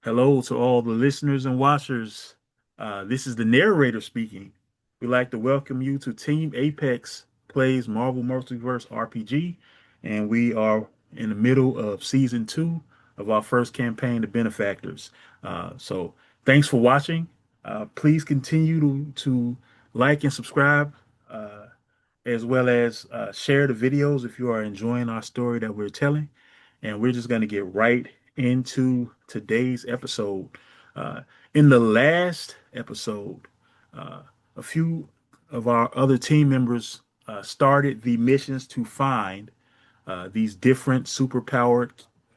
Hello to all the listeners and watchers. This is the narrator speaking. We'd like to welcome you to Team Apex Plays Marvel Multiverse RPG, and we are in the middle of season two of our first campaign, The Benefactors. So, thanks for watching. Please continue to like and subscribe, as well as share the videos if you are enjoying our story that we're telling. And we're just going to get right into today's episode. Uh, in the last episode, uh, a few of our other team members started the missions to find these different superpowered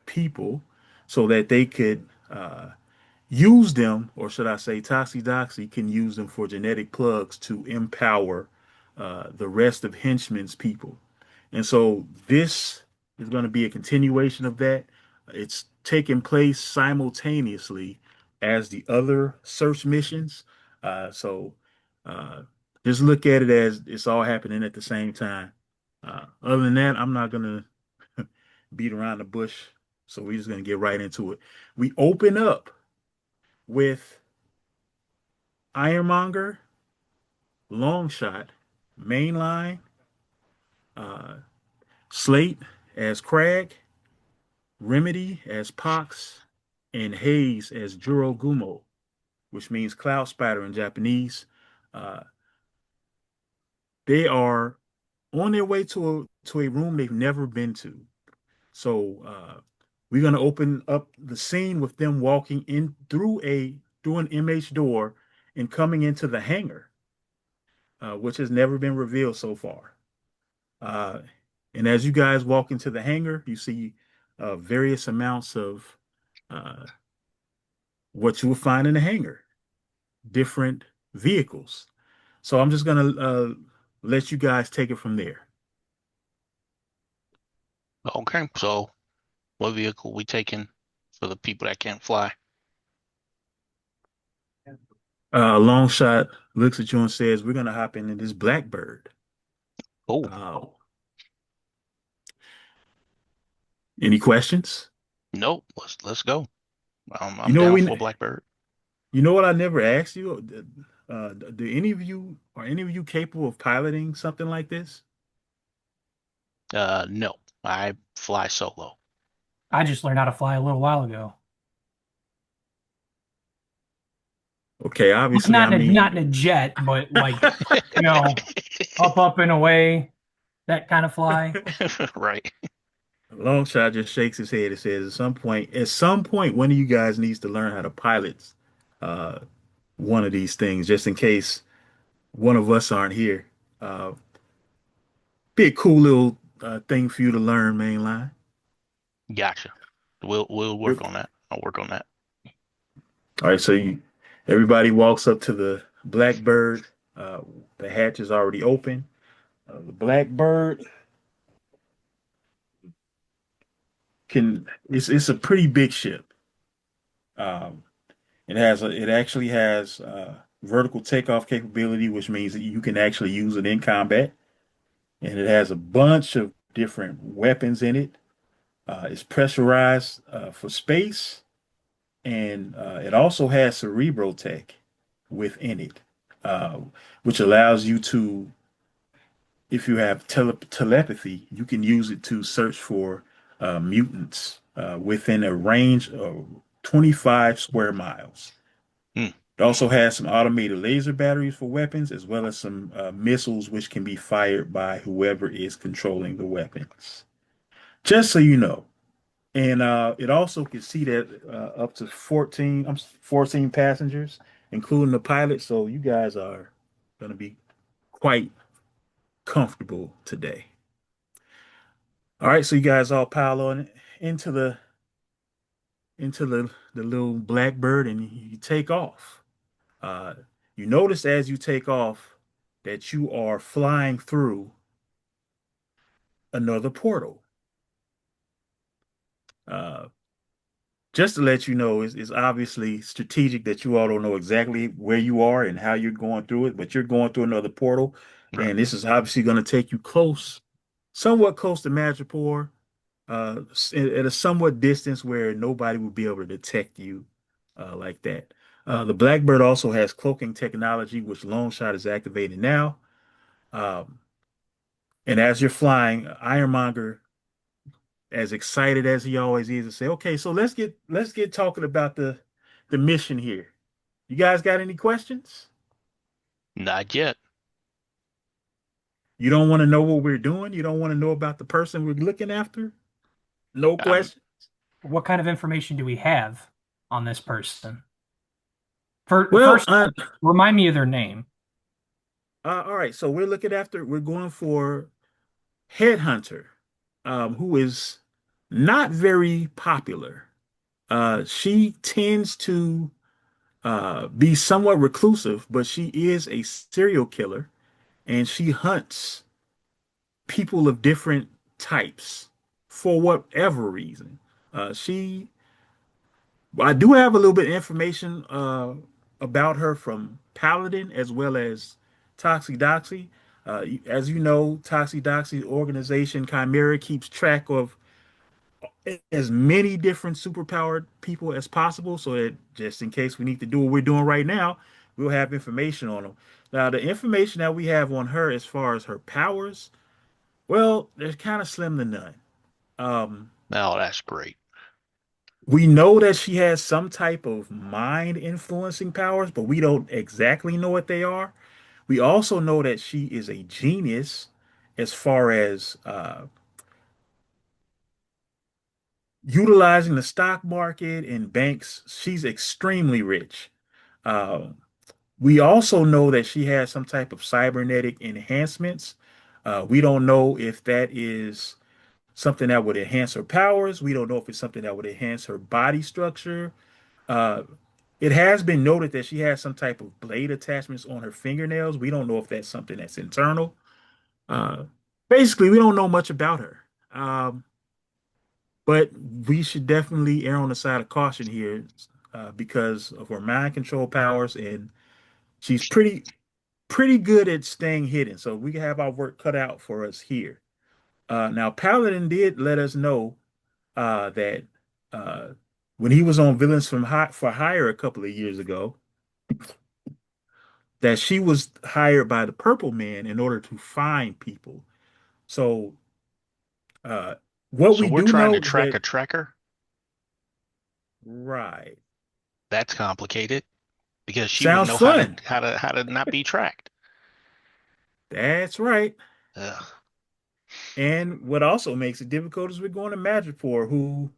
people so that they could use them, or should I say, Toxidoxy can use them for genetic plugs to empower the rest of Henchman's people. And so this is going to be a continuation of that. It's taking place simultaneously as the other search missions. So uh, just look at it as it's all happening at the same time. Other than that, I'm not going to beat around the bush. So we're just going to get right into it. We open up with Ironmonger, Longshot, Mainline, uh, Slate as Crag, Remedy as Pox, and Hayes as Jurogumo, which means cloud spider in Japanese. Uh, they are on their way to a room they've never been to. So we're gonna open up the scene with them walking in through an MH door and coming into the hangar, which has never been revealed so far. Uh, and as you guys walk into the hangar, you see various amounts of uh, what you will find in the hangar, different vehicles. So I'm just gonna let you guys take it from there. Okay, so what vehicle we taking for the people that can't fly? Longshot looks at you and says, "We're gonna hop into this Blackbird." Oh, Uh, any questions? nope. Let's go. You I'm know down we, for Blackbird. you know what I never asked you. Do any of you are any of you capable of piloting something like this? No, I fly solo. I just learned how to fly a little while ago. Okay, obviously, I Not mean, in a jet, but like, you know, up and away, that kind of fly. Right. Longshot just shakes his head and says, at some point, one of you guys needs to learn how to pilot uh, one of these things, just in case one of us aren't here. Uh, be a cool little thing for you to learn, mainline. Gotcha. We'll work on that. I'll work on that. All right, everybody walks up to the Blackbird. Uh, the hatch is already open. The Blackbird it's a pretty big ship. Um, it actually has vertical takeoff capability, which means that you can actually use it in combat, and it has a bunch of different weapons in it. It's pressurized for space, and it also has cerebro tech within it, uh, which allows you to, if you have telepathy, you can use it to search for mutants within a range of 25 square miles. Hmm. It also has some automated laser batteries for weapons, as well as some missiles which can be fired by whoever is controlling the weapons. Just so you know. And it also can seat at up to 14 passengers, including the pilot. So you guys are going to be quite comfortable today. All right, so you guys all pile on into the little Blackbird and you take off. Uh, you notice as you take off that you are flying through another portal. Uh, just to let you know, it's obviously strategic that you all don't know exactly where you are and how you're going through it, but you're going through another portal, Right. and this is obviously going to take you somewhat close to Madripoor, at a somewhat distance where nobody will be able to detect you like that. The Blackbird also has cloaking technology, which Lone Shot is activating now. Um, and as you're flying, Ironmonger, as excited as he always is, to say, "Okay, so let's get talking about the mission here. You guys got any questions? Not yet. You don't want to know what we're doing? You don't want to know about the person we're looking after? No I'm question. What kind of information do we have on this person? Well, First, remind me of their name. all right. So we're going for Headhunter, who is not very popular. She tends to be somewhat reclusive, but she is a serial killer and she hunts people of different types for whatever reason. She, I do have a little bit of information about her from Paladin as well as Toxidoxy. As you know, Toxidoxy organization Chimera keeps track of as many different superpowered people as possible so that just in case we need to do what we're doing right now, we'll have information on them. Now, the information that we have on her as far as her powers, well, they're kind of slim to none. Um, Oh, that's great. we know that she has some type of mind influencing powers, but we don't exactly know what they are. We also know that she is a genius as far as utilizing the stock market and banks. She's extremely rich. Uh, we also know that she has some type of cybernetic enhancements. We don't know if that is something that would enhance her powers. We don't know if it's something that would enhance her body structure. Uh, it has been noted that she has some type of blade attachments on her fingernails. We don't know if that's something that's internal. Uh, Basically, we don't know much about her. Um, but we should definitely err on the side of caution here because of her mind control powers, and she's pretty good at staying hidden. So we have our work cut out for us here. Now, Paladin did let us know that uh, when he was on Villains for Hire a couple of years ago, that she was hired by the Purple Man in order to find people. So uh, what So we we're do trying know to is track that a tracker. right, That's complicated because she would sounds know fun. how to not be tracked. That's right. Ugh. And what also makes it difficult is we're going to Madripoor, who,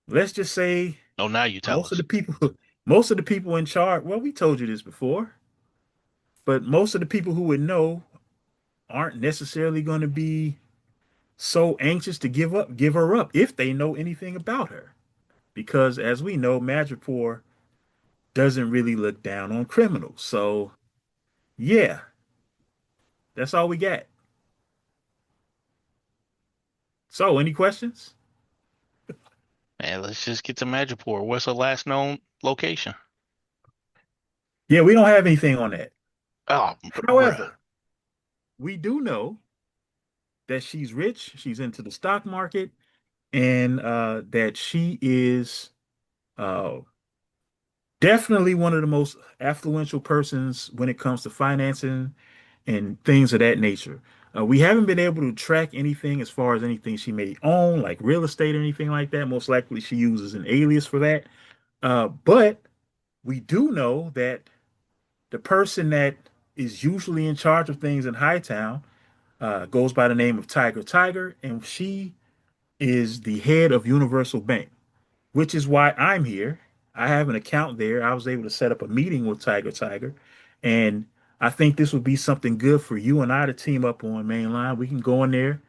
let's just say, Oh, now you tell most of us. the people, most of the people in charge, well, we told you this before, but most of the people who would know aren't necessarily going to be so anxious to give her up if they know anything about her. Because as we know, Madripoor doesn't really look down on criminals. So yeah, that's all we got. So any questions? Man, let's just get to Madripoor. What's her last known location? Yeah, we don't have anything on that. Oh, bruh. However, we do know that she's rich, she's into the stock market, and that she is uh, definitely one of the most affluential persons when it comes to financing and things of that nature. We haven't been able to track anything as far as anything she may own, like real estate or anything like that. Most likely she uses an alias for that. But we do know that the person that is usually in charge of things in Hightown goes by the name of Tiger Tiger, and she is the head of Universal Bank, which is why I'm here. I have an account there. I was able to set up a meeting with Tiger Tiger, and I think this would be something good for you and I to team up on Mainline. We can go in there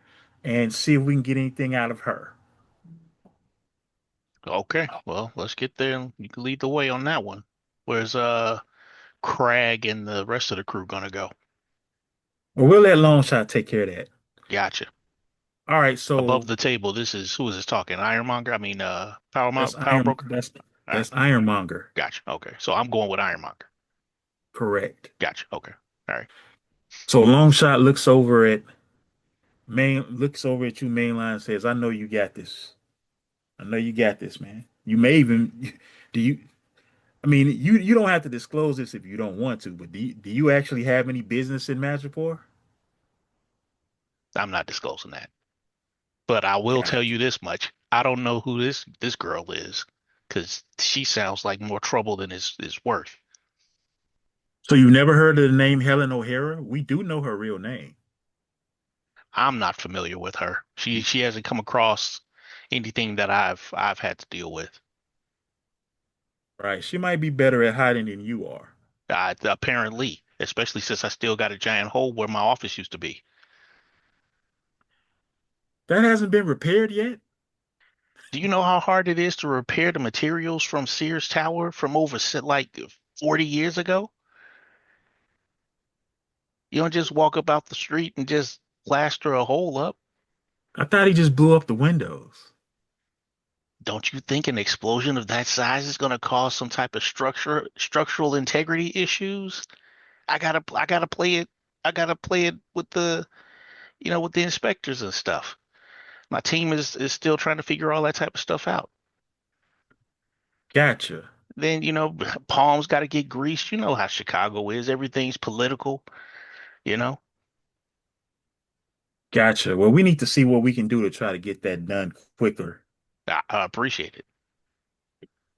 and see if we can get anything out of her. Okay, well, let's get there and you can lead the way on that one. Where's Crag and the rest of the crew gonna go? Well, we'll let Long Shot take care of that. Gotcha. All right, Above so the table, this is who is this talking? Ironmonger? I mean Power Broker? That's All right, Ironmonger. gotcha. Okay. So I'm going with Ironmonger. Correct. Gotcha. Okay. All right. So Long Shot looks over at you Mainline and says, "I know you got this. I know you got this, man. You may even do you I mean, you don't have to disclose this if you don't want to, but do you actually have any business in Madripoor? I'm not disclosing that. But I will tell Gotcha. you this much. I don't know who this girl is because she sounds like more trouble than is worth. So you never heard of the name Helen O'Hara? We do know her real name. I'm not familiar with her. She hasn't come across anything that I've had to deal with. Right. She might be better at hiding than you are. Apparently, especially since I still got a giant hole where my office used to be. That hasn't been repaired yet. Do you know how hard it is to repair the materials from Sears Tower from over like 40 years ago? You don't just walk up out the street and just plaster a hole up. I thought he just blew up the windows. Don't you think an explosion of that size is going to cause some type of structural integrity issues? I gotta play it. I gotta play it with with the inspectors and stuff. My team is still trying to figure all that type of stuff out. Gotcha. Then, palms got to get greased. You know how Chicago is. Everything's political, you know. Gotcha. Well, we need to see what we can do to try to get that done quicker. I appreciate it.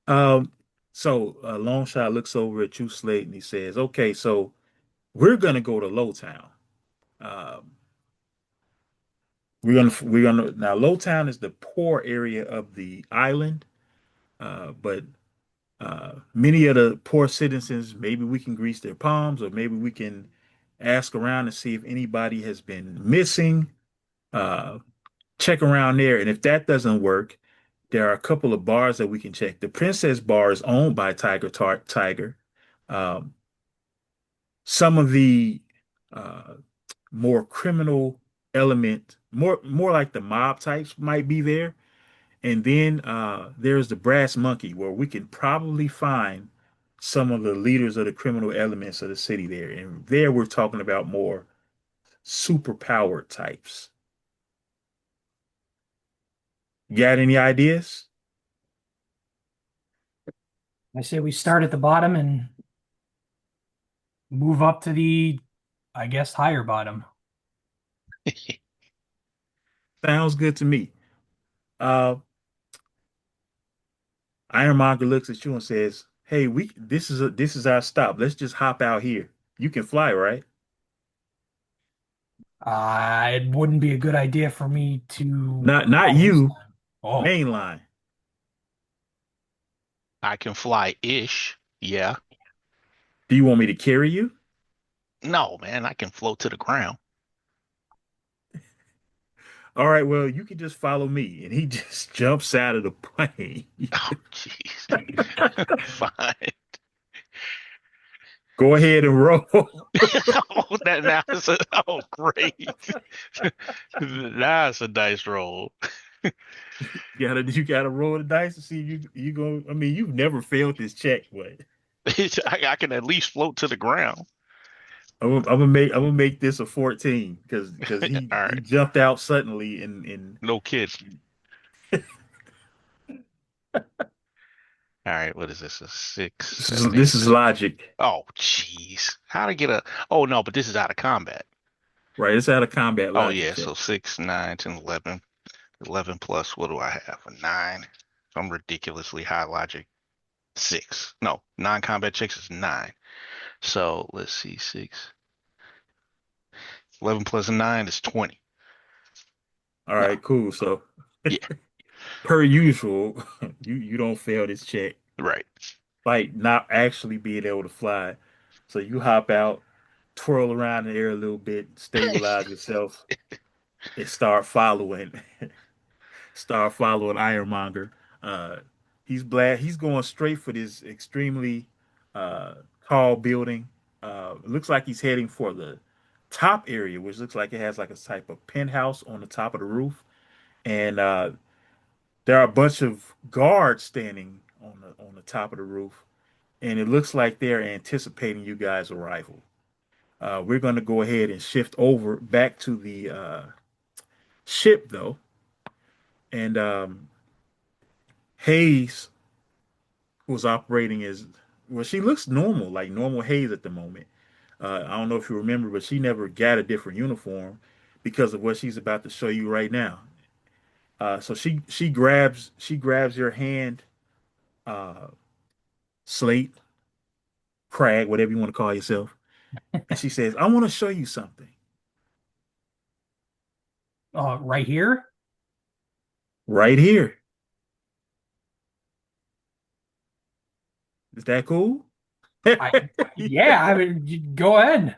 Um, so Long Shot looks over at you, Slate, and he says, "Okay, so we're gonna go to Lowtown. Um, we're gonna now Lowtown is the poor area of the island, but many of the poor citizens, maybe we can grease their palms, or maybe we can ask around and see if anybody has been missing. Uh, check around there, and if that doesn't work, there are a couple of bars that we can check. The Princess Bar is owned by Tiger. Um, some of the uh, more criminal element, more like the mob types, might be there. And then there's the Brass Monkey, where we can probably find some of the leaders of the criminal elements of the city there. And there we're talking about more superpowered types. Got any ideas? I say we start at the bottom and move up to the, I guess, higher bottom. Sounds good to me. Uh, Ironmonger looks at you and says, "Hey, we this is our stop. Let's just hop out here. You can fly, right? It wouldn't be a good idea for me to Not all this you, time. Oh, mainline. I can fly-ish. Yeah. Do you want me to carry you? No, man, I can float to the ground. All right, well, you can just follow me." And he just jumps out of the plane. Oh, jeez. Fine. Go ahead and roll. Oh, that now is oh great. That's a dice roll. You gotta roll the dice to see if you go. I mean, you've never failed this check, but I can at least float to the ground. I'm gonna make this a 14 because All he right. jumped out suddenly and No kid. All right, what is this? A six, this is seven, this eight. is logic. Oh, jeez. How to get a? Oh no, but this is out of combat. Right, it's out of combat Oh logic yeah, check. so 6, 9, 10, 11. 11 plus what do I have? A 9. Some ridiculously high logic. 6. No, non-combat checks is 9. So let's see, 6. 11 plus a 9 is 20. All No, right, cool. So yeah, per usual, you don't fail this check, right. like not actually being able to fly. So you hop out, twirl around in the air a little bit, stabilize yourself, and start following Ironmonger. Uh, he's going straight for this extremely uh, tall building. It looks like he's heading for the top area, which looks like it has like a type of penthouse on the top of the roof. And there are a bunch of guards standing on the top of the roof, and it looks like they're anticipating you guys' arrival. We're going to go ahead and shift over back to the ship, though, and Hayes, who's operating as well, she looks normal, like normal Hayes at the moment. I don't know if you remember, but she never got a different uniform because of what she's about to show you right now. So she grabs your hand, uh, Slate, Crag, whatever you want to call yourself, and she says, "I want to show you something Right here. right here." Is that cool? I Yeah, I mean, go ahead.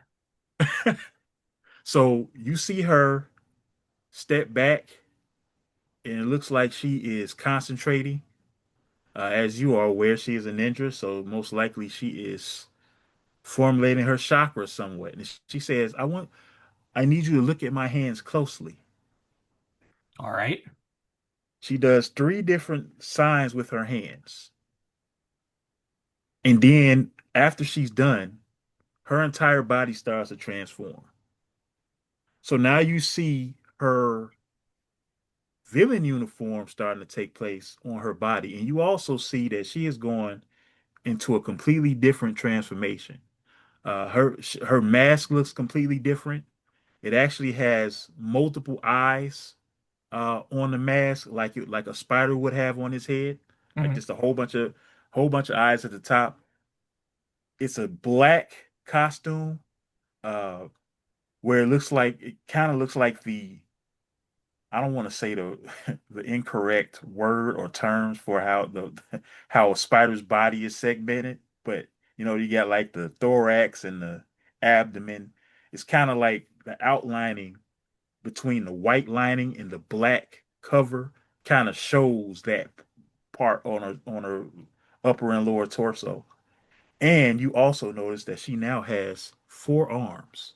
So you see her step back, and it looks like she is concentrating. As you are aware, she is a ninja, so most likely she is formulating her chakra somewhat. And she says, I need you to look at my hands closely. All right. She does three different signs with her hands. And then after she's done, her entire body starts to transform. So now you see her villain uniform starting to take place on her body. And you also see that she is going into a completely different transformation. Her mask looks completely different. It actually has multiple eyes on the mask, like a spider would have on his head, like Mhm. just a whole bunch of eyes at the top. It's a black costume, uh, where it kind of looks like the I don't want to say the the incorrect word or terms for how a spider's body is segmented, but you got like the thorax and the abdomen. It's kind of like the outlining between the white lining and the black cover kind of shows that part on her upper and lower torso. And you also notice that she now has four arms.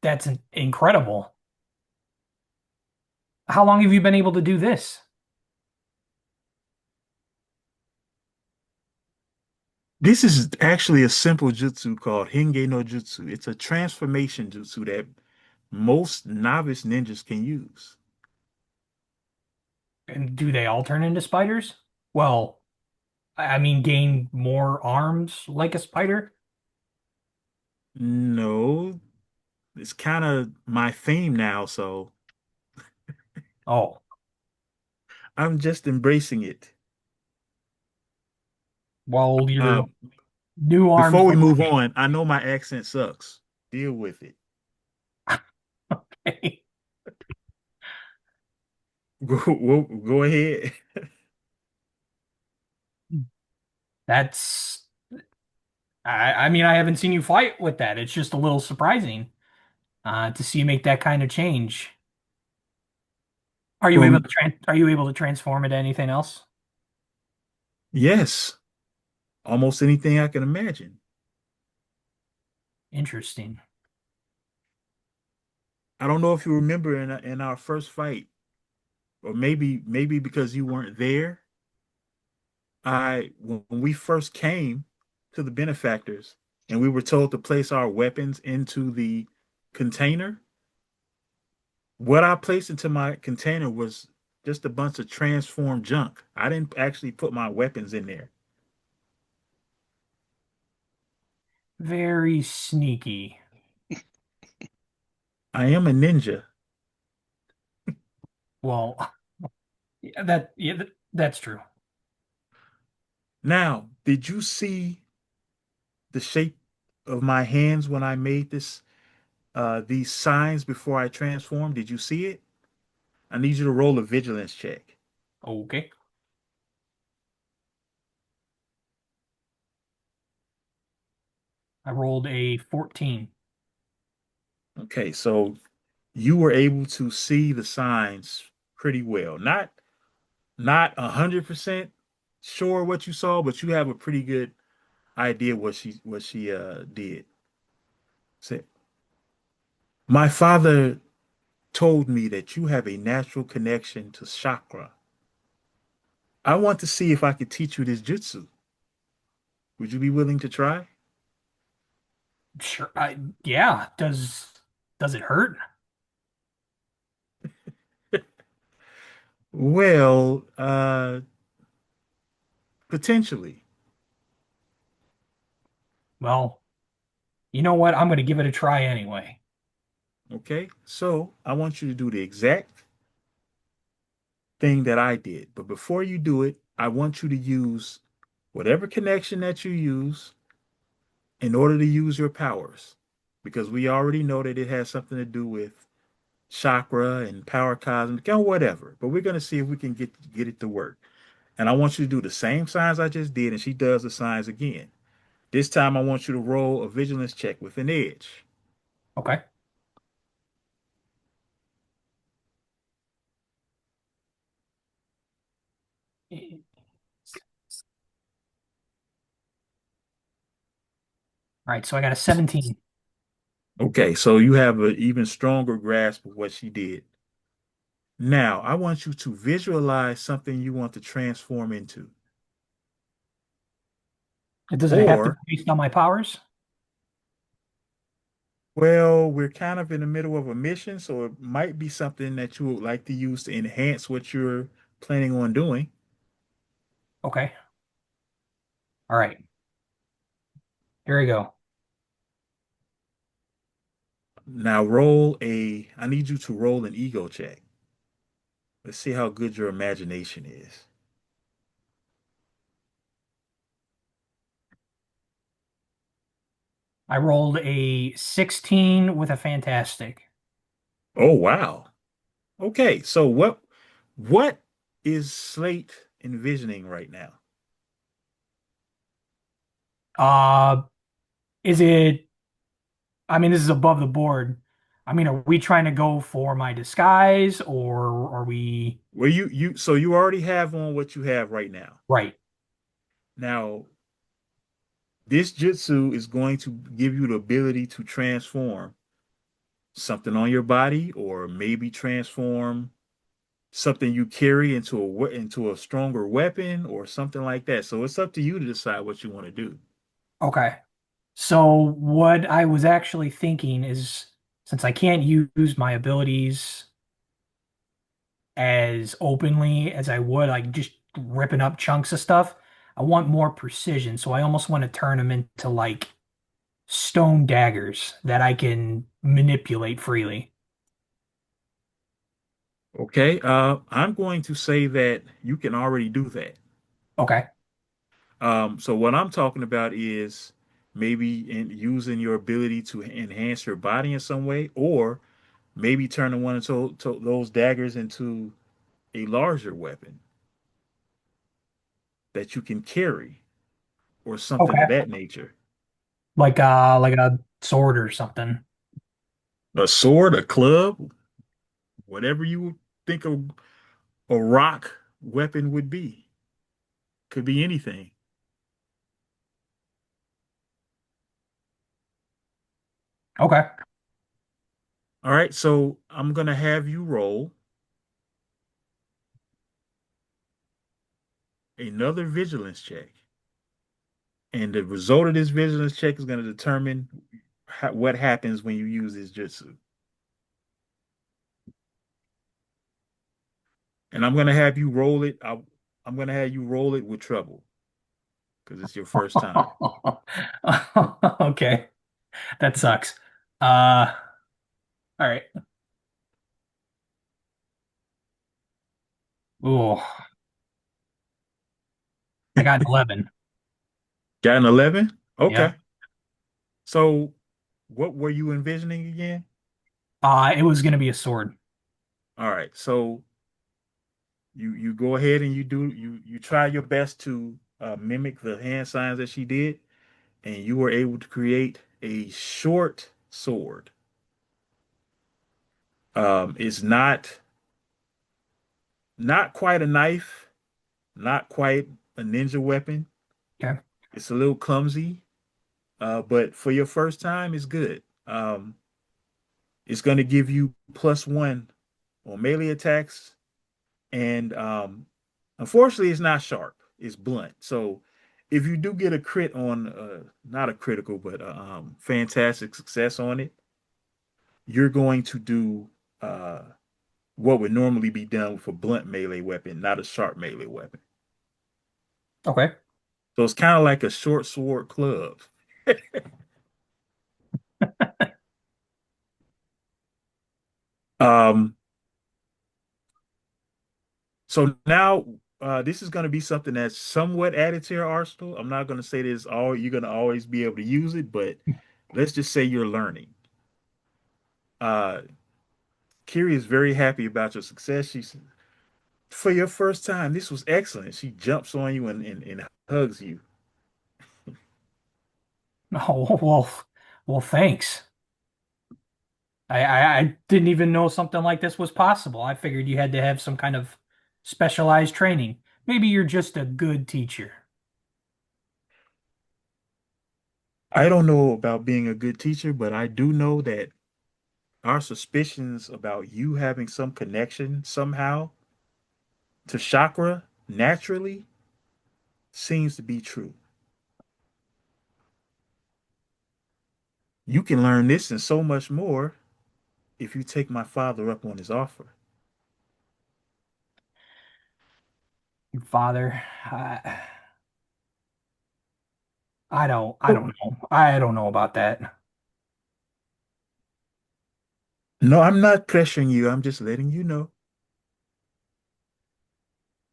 That's incredible. How long have you been able to do this? This is actually a simple jutsu called Henge no Jutsu. It's a transformation jutsu that most novice ninjas can use. And do they all turn into spiders? Well, I mean, gain more arms like a spider? No, it's kind of my theme now, so Oh, I'm just embracing it. well, your Uh, new arms Before we look move on, I know my accent sucks. Deal with it. okay. Go ahead. That's, I mean, I haven't seen you fight with that. It's just a little surprising to see you make that kind of change. Well, Are you able to transform into anything else? yes, almost anything I can imagine. Interesting. I don't know if you remember in our first fight, or maybe because you weren't there. When we first came to the Benefactors and we were told to place our weapons into the container, what I placed into my container was just a bunch of transformed junk. I didn't actually put my weapons in there. Very sneaky. I am a ninja. Well, that's true. Now, did you see the shape of my hands when I made these signs before I transformed? Did you see it? I need you to roll a vigilance check. Okay. I rolled a 14. Okay, so you were able to see the signs pretty well. Not 100% sure what you saw, but you have a pretty good idea what she did. Said, my father told me that you have a natural connection to chakra. I want to see if I could teach you this jutsu. Would you be willing to try? Sure. Yeah. Does it hurt? Well, potentially. Well, you know what? I'm going to give it a try anyway. Okay. So I want you to do the exact thing that I did. But before you do it, I want you to use whatever connection that you use in order to use your powers. Because we already know that it has something to do with chakra and power cosmic and whatever. But we're gonna see if we can get it to work. And I want you to do the same signs I just did, and she does the signs again. This time I want you to roll a vigilance check with an edge. Okay. All right, so I got a 17. Okay, so you have an even stronger grasp of what she did. Now, I want you to visualize something you want to transform into. Does it have to Or, be based on my powers? well, we're kind of in the middle of a mission, so it might be something that you would like to use to enhance what you're planning on doing. Okay. All right. Here we go. Now, I need you to roll an ego check. Let's see how good your imagination is. I rolled a 16 with a fantastic. Oh, wow. Okay, so what is Slate envisioning right now? Uh, is it, I mean, this is above the board. I mean, are we trying to go for my disguise or are we Well, you already have on what you have right now. right? Now, this jutsu is going to give you the ability to transform something on your body, or maybe transform something you carry into a stronger weapon or something like that. So it's up to you to decide what you want to do. Okay. So what I was actually thinking is since I can't use my abilities as openly as I would, like just ripping up chunks of stuff, I want more precision. So I almost want to turn them into like stone daggers that I can manipulate freely. Okay, I'm going to say that you can already do that. Okay. So what I'm talking about is maybe in using your ability to enhance your body in some way, or maybe turning one to those daggers into a larger weapon that you can carry, or something of Okay. that nature. Like a sword or something. A sword, a club, whatever you think a rock weapon would be. Could be anything. Okay. All right, so I'm gonna have you roll another vigilance check. And the result of this vigilance check is going to determine what happens when you use this jutsu. And I'm going to have you roll it. I'm going to have you roll it with trouble because it's your first time. Okay. That sucks. Uh, all right. Ooh, I got an 11. Got an 11? Yeah. Okay. So what were you envisioning again? It was gonna be a sword. All right. So you go ahead and you try your best to mimic the hand signs that she did, and you were able to create a short sword. It's not quite a knife, not quite a ninja weapon. Okay. It's a little clumsy, but for your first time, it's good. It's going to give you +1 on melee attacks, and unfortunately, it's not sharp. It's blunt. So if you do get a crit on, not a critical, but fantastic success on it, you're going to do. what would normally be done with a blunt melee weapon, not a sharp melee weapon. Okay. So it's kind of like a short sword club. Um, so now this is going to be something that's somewhat added to your arsenal. I'm not going to say this all you're going to always be able to use it, but let's just say you're learning. Uh, Kiri is very happy about your success. She's for your first time. This was excellent. She jumps on you and hugs you. Oh, well, thanks. I didn't even know something like this was possible. I figured you had to have some kind of specialized training. Maybe you're just a good teacher. I don't know about being a good teacher, but I do know that our suspicions about you having some connection somehow to chakra naturally seems to be true. You can learn this and so much more if you take my father up on his offer. Your father, I Oh, don't know. I don't know about that. no, I'm not pressuring you. I'm just letting you know.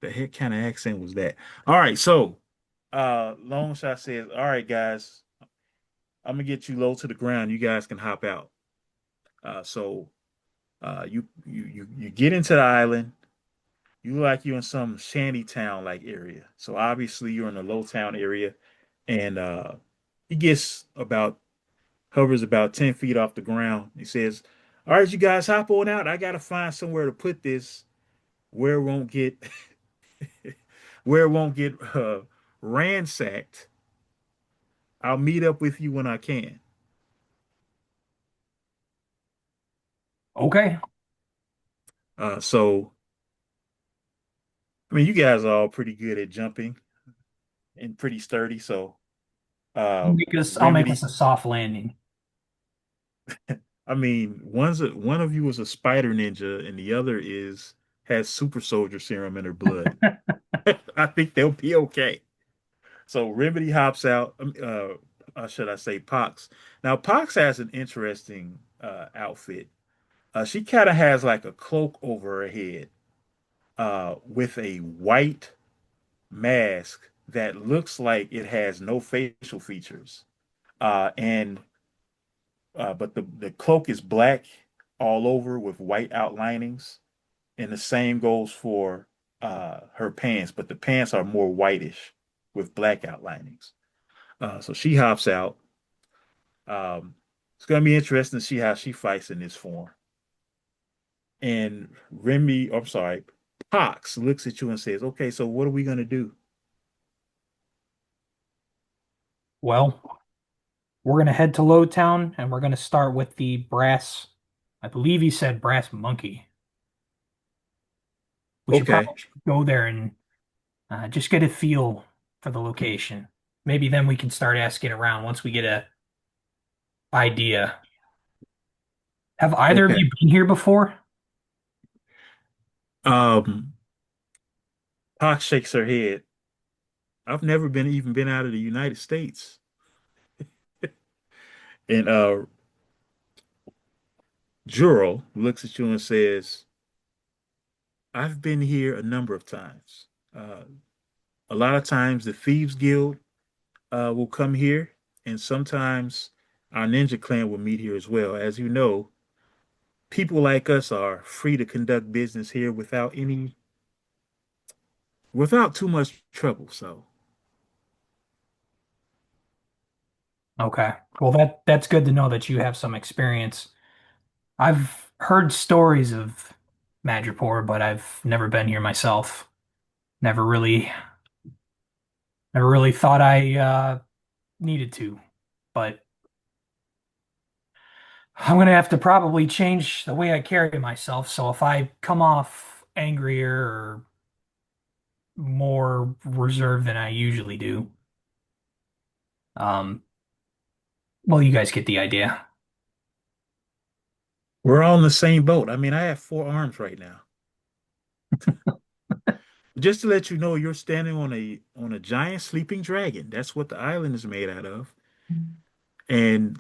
The heck kind of accent was that? All right, so long shot says, all right, guys, I'm gonna get you low to the ground. You guys can hop out. So you get into the island. You like you're in some shanty town like area. So obviously you're in a low town area, and he gets about hovers about 10 feet off the ground. He says, "All right, you guys hop on out. I gotta find somewhere to put this where it won't get where it won't get ransacked. I'll meet up with you when I can." Okay. So I mean, you guys are all pretty good at jumping and pretty sturdy. So I'll make us Remedy, a soft landing. I mean, one of you is a spider ninja, and the other is has super soldier serum in her blood. I think they'll be okay. So Remedy hops out. Should I say Pox? Now Pox has an interesting outfit. She kind of has like a cloak over her head, with a white mask that looks like it has no facial features. And But the cloak is black all over with white outlinings, and the same goes for her pants, but the pants are more whitish with black outlinings. So she hops out. It's gonna be interesting to see how she fights in this form. And I'm sorry, Pox looks at you and says, "Okay, so what are we gonna do?" Well, we're gonna head to Lowtown and we're gonna start with the brass. I believe he said brass monkey. We should Okay. probably go there and just get a feel for the location. Maybe then we can start asking around once we get a idea. Have either of Okay. you been here before? Um, Pox shakes her head. I've never been even been out of the United States. And Juro looks at you and says, I've been here a number of times. Uh, a lot of times the Thieves Guild will come here, and sometimes our ninja clan will meet here as well. As you know, people like us are free to conduct business here without too much trouble. So, Okay. Well, that's good to know that you have some experience. I've heard stories of Madripoor, but I've never been here myself. Never really, never really thought I needed to. But I'm gonna have to probably change the way I carry myself. So if I come off angrier or more reserved than I usually do, um, well, you guys get the idea. We're all in the same boat. I mean, I have four arms right now. Just to let you know, you're standing on a giant sleeping dragon. That's what the island is made out of. And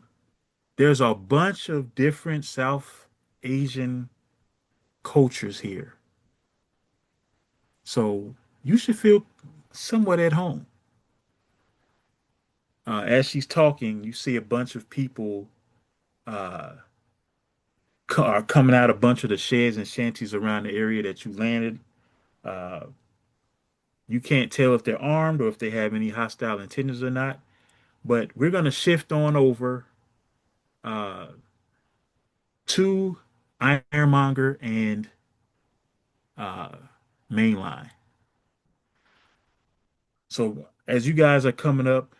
there's a bunch of different South Asian cultures here. So you should feel somewhat at home. As she's talking, you see a bunch of people uh, are coming out a bunch of the sheds and shanties around the area that you landed. Uh, you can't tell if they're armed or if they have any hostile intentions or not. But we're going to shift on over uh, to Ironmonger and uh, Mainline. So as you guys are coming up,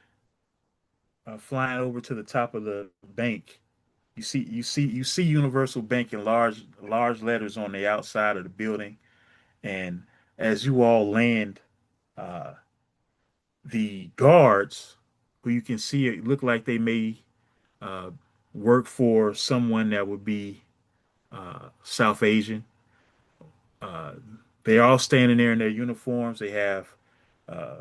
flying over to the top of the bank, you see Universal Bank in large letters on the outside of the building. And as you all land, uh, the guards, who you can see it look like they may uh, work for someone that would be South Asian. Uh, they're all standing there in their uniforms. They have uh,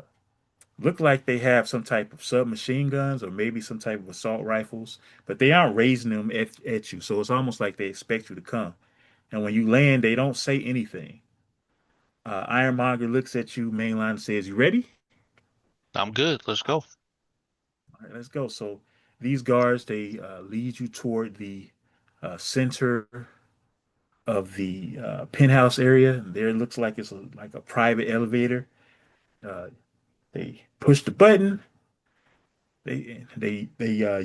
look like they have some type of submachine guns or maybe some type of assault rifles, but they aren't raising them at you. So it's almost like they expect you to come. And when you land, they don't say anything. Ironmonger looks at you, mainline, and says, "You ready? I'm good. Let's go. All right, let's go." So these guards they lead you toward the center of the penthouse area. There it looks like like a private elevator. Uh, they push the button. They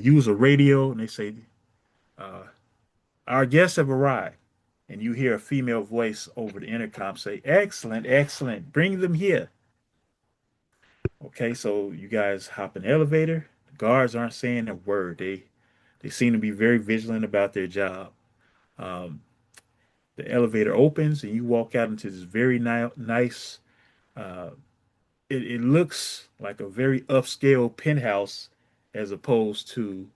use a radio and they say, uh, "Our guests have arrived." And you hear a female voice over the intercom say, "Excellent, excellent. Bring them here." Okay, so you guys hop in the elevator. The guards aren't saying a word. They seem to be very vigilant about their job. Um, the elevator opens and you walk out into this very nice. Uh, it looks like a very upscale penthouse as opposed to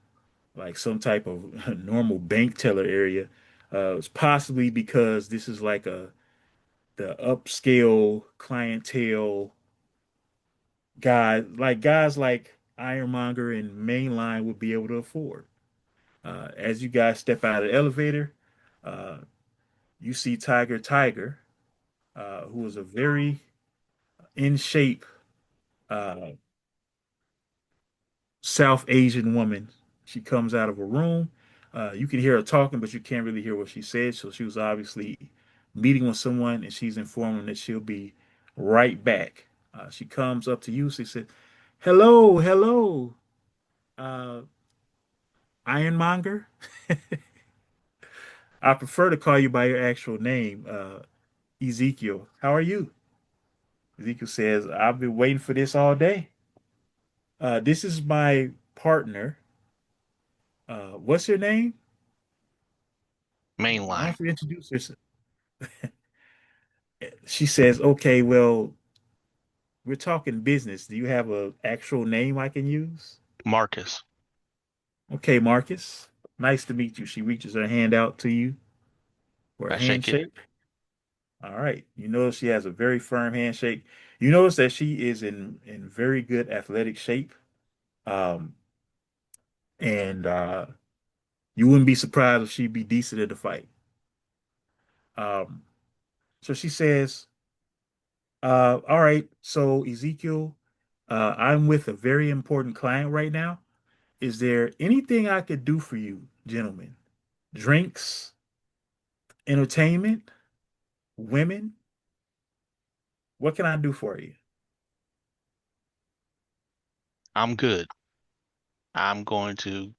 like some type of normal bank teller area. It's possibly because this is like a the upscale clientele guys like Ironmonger and Mainline would be able to afford. As you guys step out of the elevator, uh, you see Tiger, who is a very in shape uh, South Asian woman. She comes out of a room. You can hear her talking, but you can't really hear what she said. So she was obviously meeting with someone, and she's informing that she'll be right back. She comes up to you. She said, "Hello, hello, uh, Ironmonger. I prefer to call you by your actual name, Ezekiel. How are you?" Ezekiel says, "I've been waiting for this all day. This is my partner. What's your name? Why Mainline. don't you introduce yourself?" She says, "Okay, well, we're talking business. Do you have a actual name I can use?" Marcus. "Okay, Marcus. Nice to meet you." She reaches her hand out to you for a I shake it. handshake. All right. You notice she has a very firm handshake. You notice that she is in very good athletic shape. Um, and you wouldn't be surprised if she'd be decent at the fight. Um, so she says, all right, so Ezekiel, I'm with a very important client right now. Is there anything I could do for you, gentlemen? Drinks, entertainment, women? What can I do for you?" I'm good. I'm going to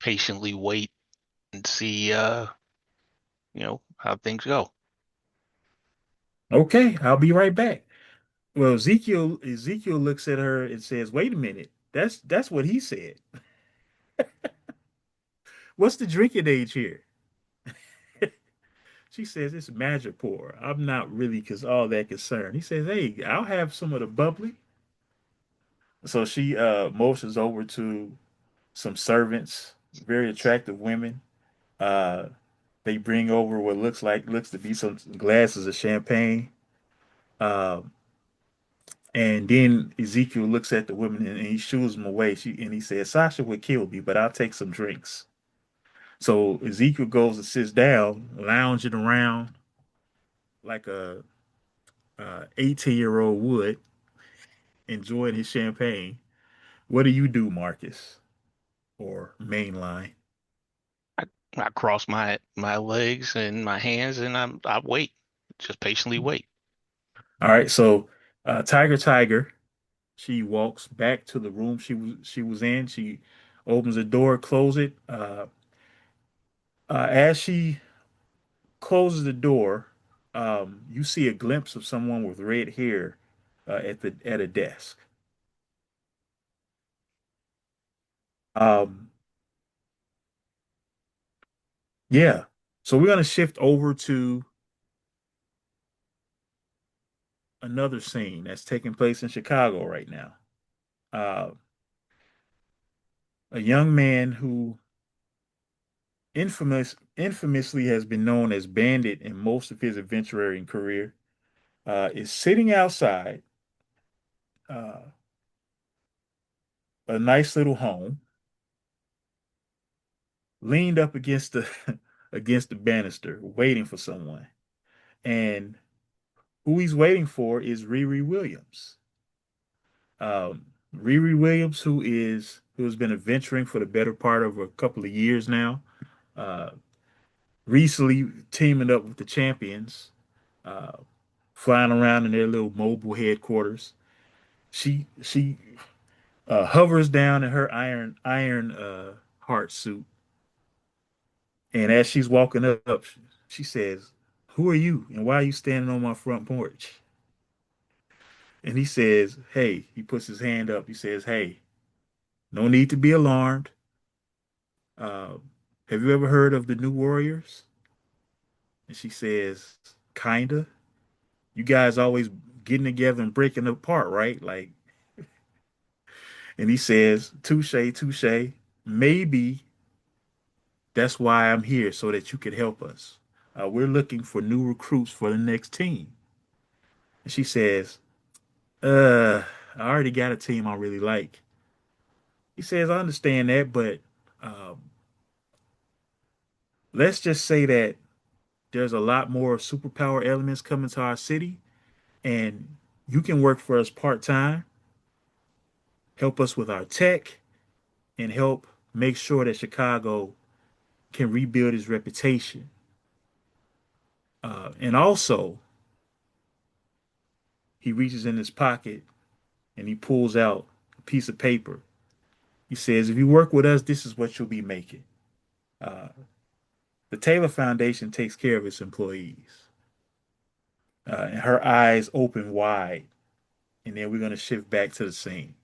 patiently wait and see how things go. "Okay, I'll be right back." Well, Ezekiel looks at her and says, "Wait a minute. That's what he said. What's the drinking age here?" She says, "It's magic pour. I'm not really cause all that concerned." He says, "Hey, I'll have some of the bubbly." So she motions over to some servants, very attractive women. Uh They bring over what looks to be some glasses of champagne. Um, and then Ezekiel looks at the woman and he shoos them away. And he says, Sasha would kill me, but I'll take some drinks. So Ezekiel goes and sits down, lounging around like a 18-year-old would, enjoying his champagne. What do you do, Marcus or Mainline? I, I cross my legs and my hands and I wait. Just patiently wait. All right, so Tiger, she walks back to the room she was in. She opens the door, closes it. As she closes the door, you see a glimpse of someone with red hair at a desk. Um, yeah. So we're gonna shift over to another scene that's taking place in Chicago right now. Uh, a young man who infamously has been known as Bandit in most of his adventuring career is sitting outside uh, a nice little home, leaned up against the against the banister, waiting for someone. And who he's waiting for is Riri Williams. Riri Williams, who has been adventuring for the better part of a couple of years now, uh, recently teaming up with the champions, uh, flying around in their little mobile headquarters. She hovers down in her iron heart suit, and as she's walking up, she says, "Who are you, and why are you standing on my front porch?" And he says, "Hey," he puts his hand up. He says, "Hey, no need to be alarmed. Uh, have you ever heard of the New Warriors?" And she says, "Kinda. You guys always getting together and breaking apart, right?" And he says, "Touche, touche. Maybe that's why I'm here, so that you could help us. We're looking for new recruits for the next team." And she says, I already got a team I really like." He says, "I understand that, but um, let's just say that there's a lot more superpower elements coming to our city, and you can work for us part time, help us with our tech, and help make sure that Chicago can rebuild his reputation. And also, he reaches in his pocket and he pulls out a piece of paper. He says, if you work with us, this is what you'll be making. Uh, the Taylor Foundation takes care of its employees. And her eyes open wide. And then we're going to shift back to the scene.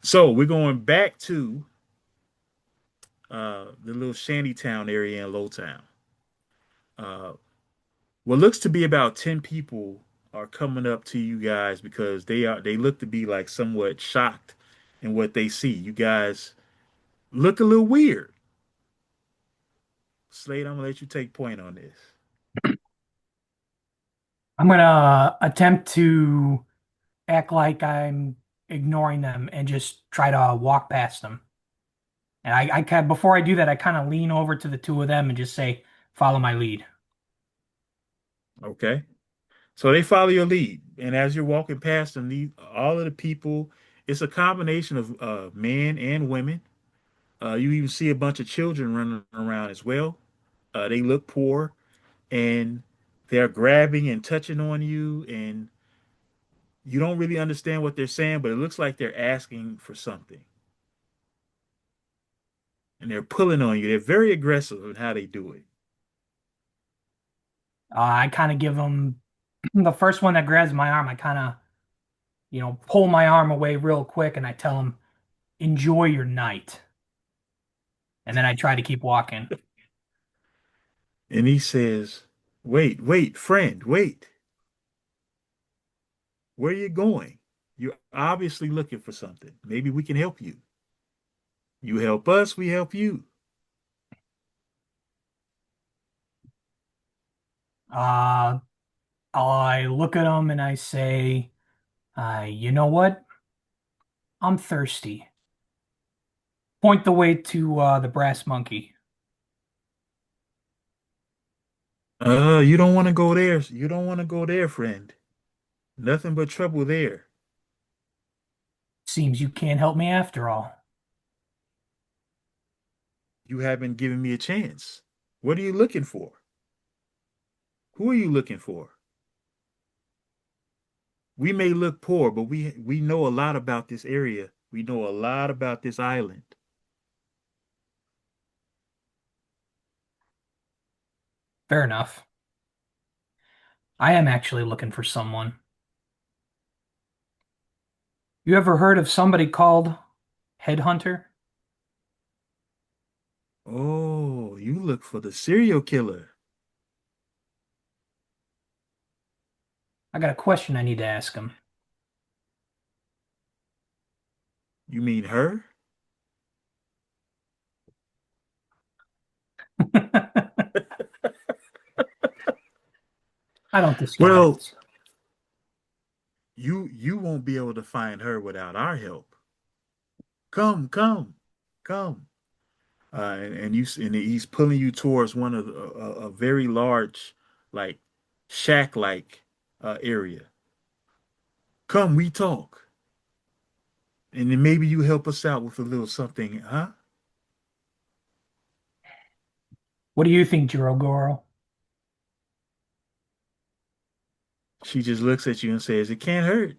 So we're going back to the little shanty town area in Lowtown. Uh, what looks to be about 10 people are coming up to you guys because they look to be like somewhat shocked in what they see. You guys look a little weird. Slade, I'm gonna let you take point on this. I'm gonna attempt to act like I'm ignoring them and just try to walk past them. And I can before I do that, I kind of lean over to the two of them and just say, "Follow my lead." Okay. So they follow your lead, and as you're walking past them, all of the people, it's a combination of men and women. You even see a bunch of children running around as well. They look poor, and they're grabbing and touching on you, and you don't really understand what they're saying, but it looks like they're asking for something, and they're pulling on you. They're very aggressive in how they do it. I kind of give them the first one that grabs my arm. I kind of, pull my arm away real quick and I tell them, "Enjoy your night." And then I try to keep walking. And he says, "Wait, wait, friend, wait. Where are you going? You're obviously looking for something. Maybe we can help you. You help us, we help you." Uh, I look at them and I say, you know what? I'm thirsty. Point the way to the brass monkey. You don't want to go there. You don't want to go there, friend. Nothing but trouble there. Seems you can't help me after all. You haven't given me a chance. What are you looking for? Who are you looking for? We may look poor, but we know a lot about this area. We know a lot about this island. Fair enough. I am actually looking for someone. You ever heard of somebody called Headhunter? Oh, you look for the serial killer. I got a question I need to ask him. You mean her? I don't Well, disguise. you won't be able to find her without our help. Come, come, come. And he's pulling you towards one of a very large, like shack-like area. Come, we talk, and then maybe you help us out with a little something, huh? What do you think, Jirogoro? She just looks at you and says, "It can't hurt."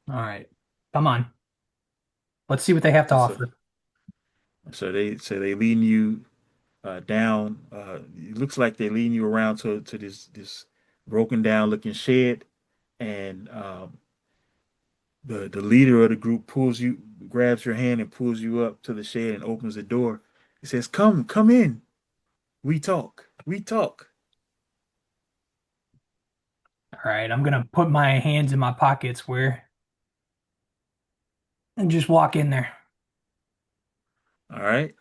All right. Come on. Let's see what they have to And so, offer. so they leading you down. It looks like they're leading you around to this broken down looking shed, and the leader of the group grabs your hand and pulls you up to the shed and opens the door. He says, "Come, come in. We talk. We talk." All right. I'm gonna put my hands in my pockets where and just walk in there. All right.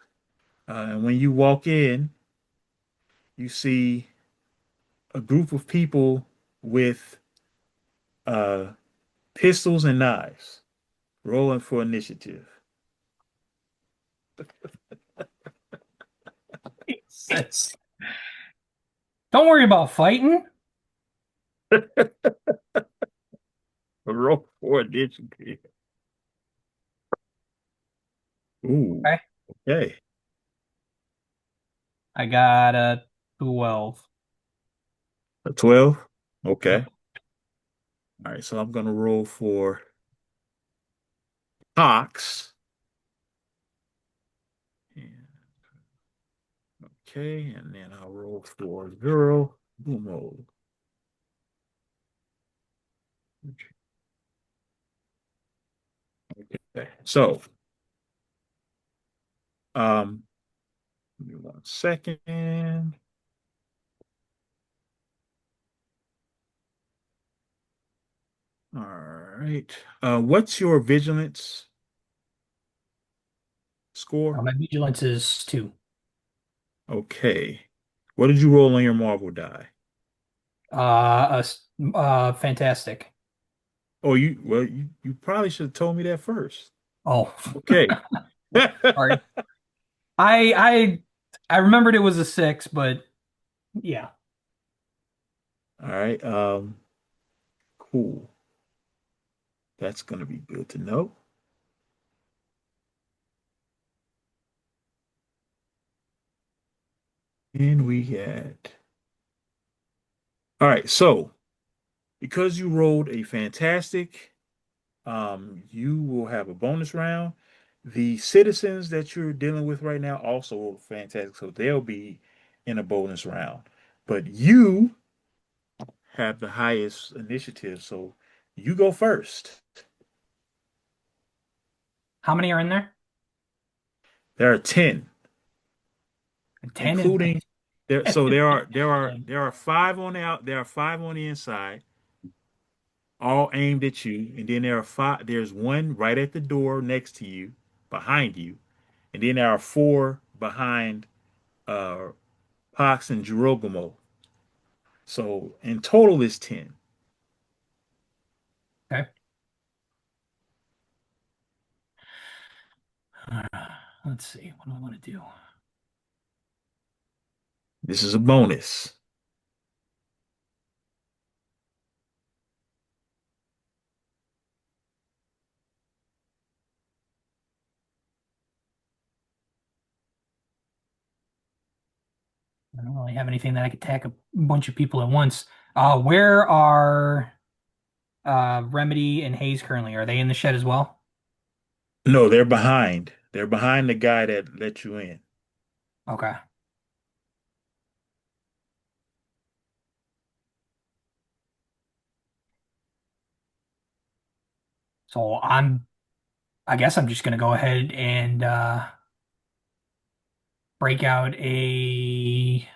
And when you walk in, you see a group of people with uh, pistols and knives rolling for initiative. Jesus. Don't worry about fighting. Roll for initiative. Ooh, Okay. okay. I got a 12. A 12? Yep. Okay. All right. So I'm going to roll for Ox. And, okay. And then I'll roll for Girl. Boom. Okay. So, um, give me 1 second. All right. What's your vigilance score? My vigilance is 2. Okay. What did you roll on your marble die? Fantastic. Oh, you probably should have told me that first. Oh, Okay. All sorry. I I I remembered it was a 6, but yeah. right. Cool. That's gonna be good to know. And we had. All right. So because you rolled a fantastic, you will have a bonus round. The citizens that you're dealing with right now also rolled fantastic, so they'll be in a bonus round. But you have the highest initiative, so you go first. How many are in there? There are 10, 10 is including there. So there are there are insane. there are five on the out. There are five on the inside, all aimed at you, and then there are five. There's one right at the door next to you, behind you, and then there are four behind, uh, Pox, and Jirogumo. So in total is 10. Okay. Let's see. What do I want to do? This is a bonus. I don't really have anything that I could attack a bunch of people at once. Where are Remedy and Hayes currently? Are they in the shed as well? No, they're behind. They're behind the guy that let you in. Okay. So I guess I'm just gonna go ahead and break out a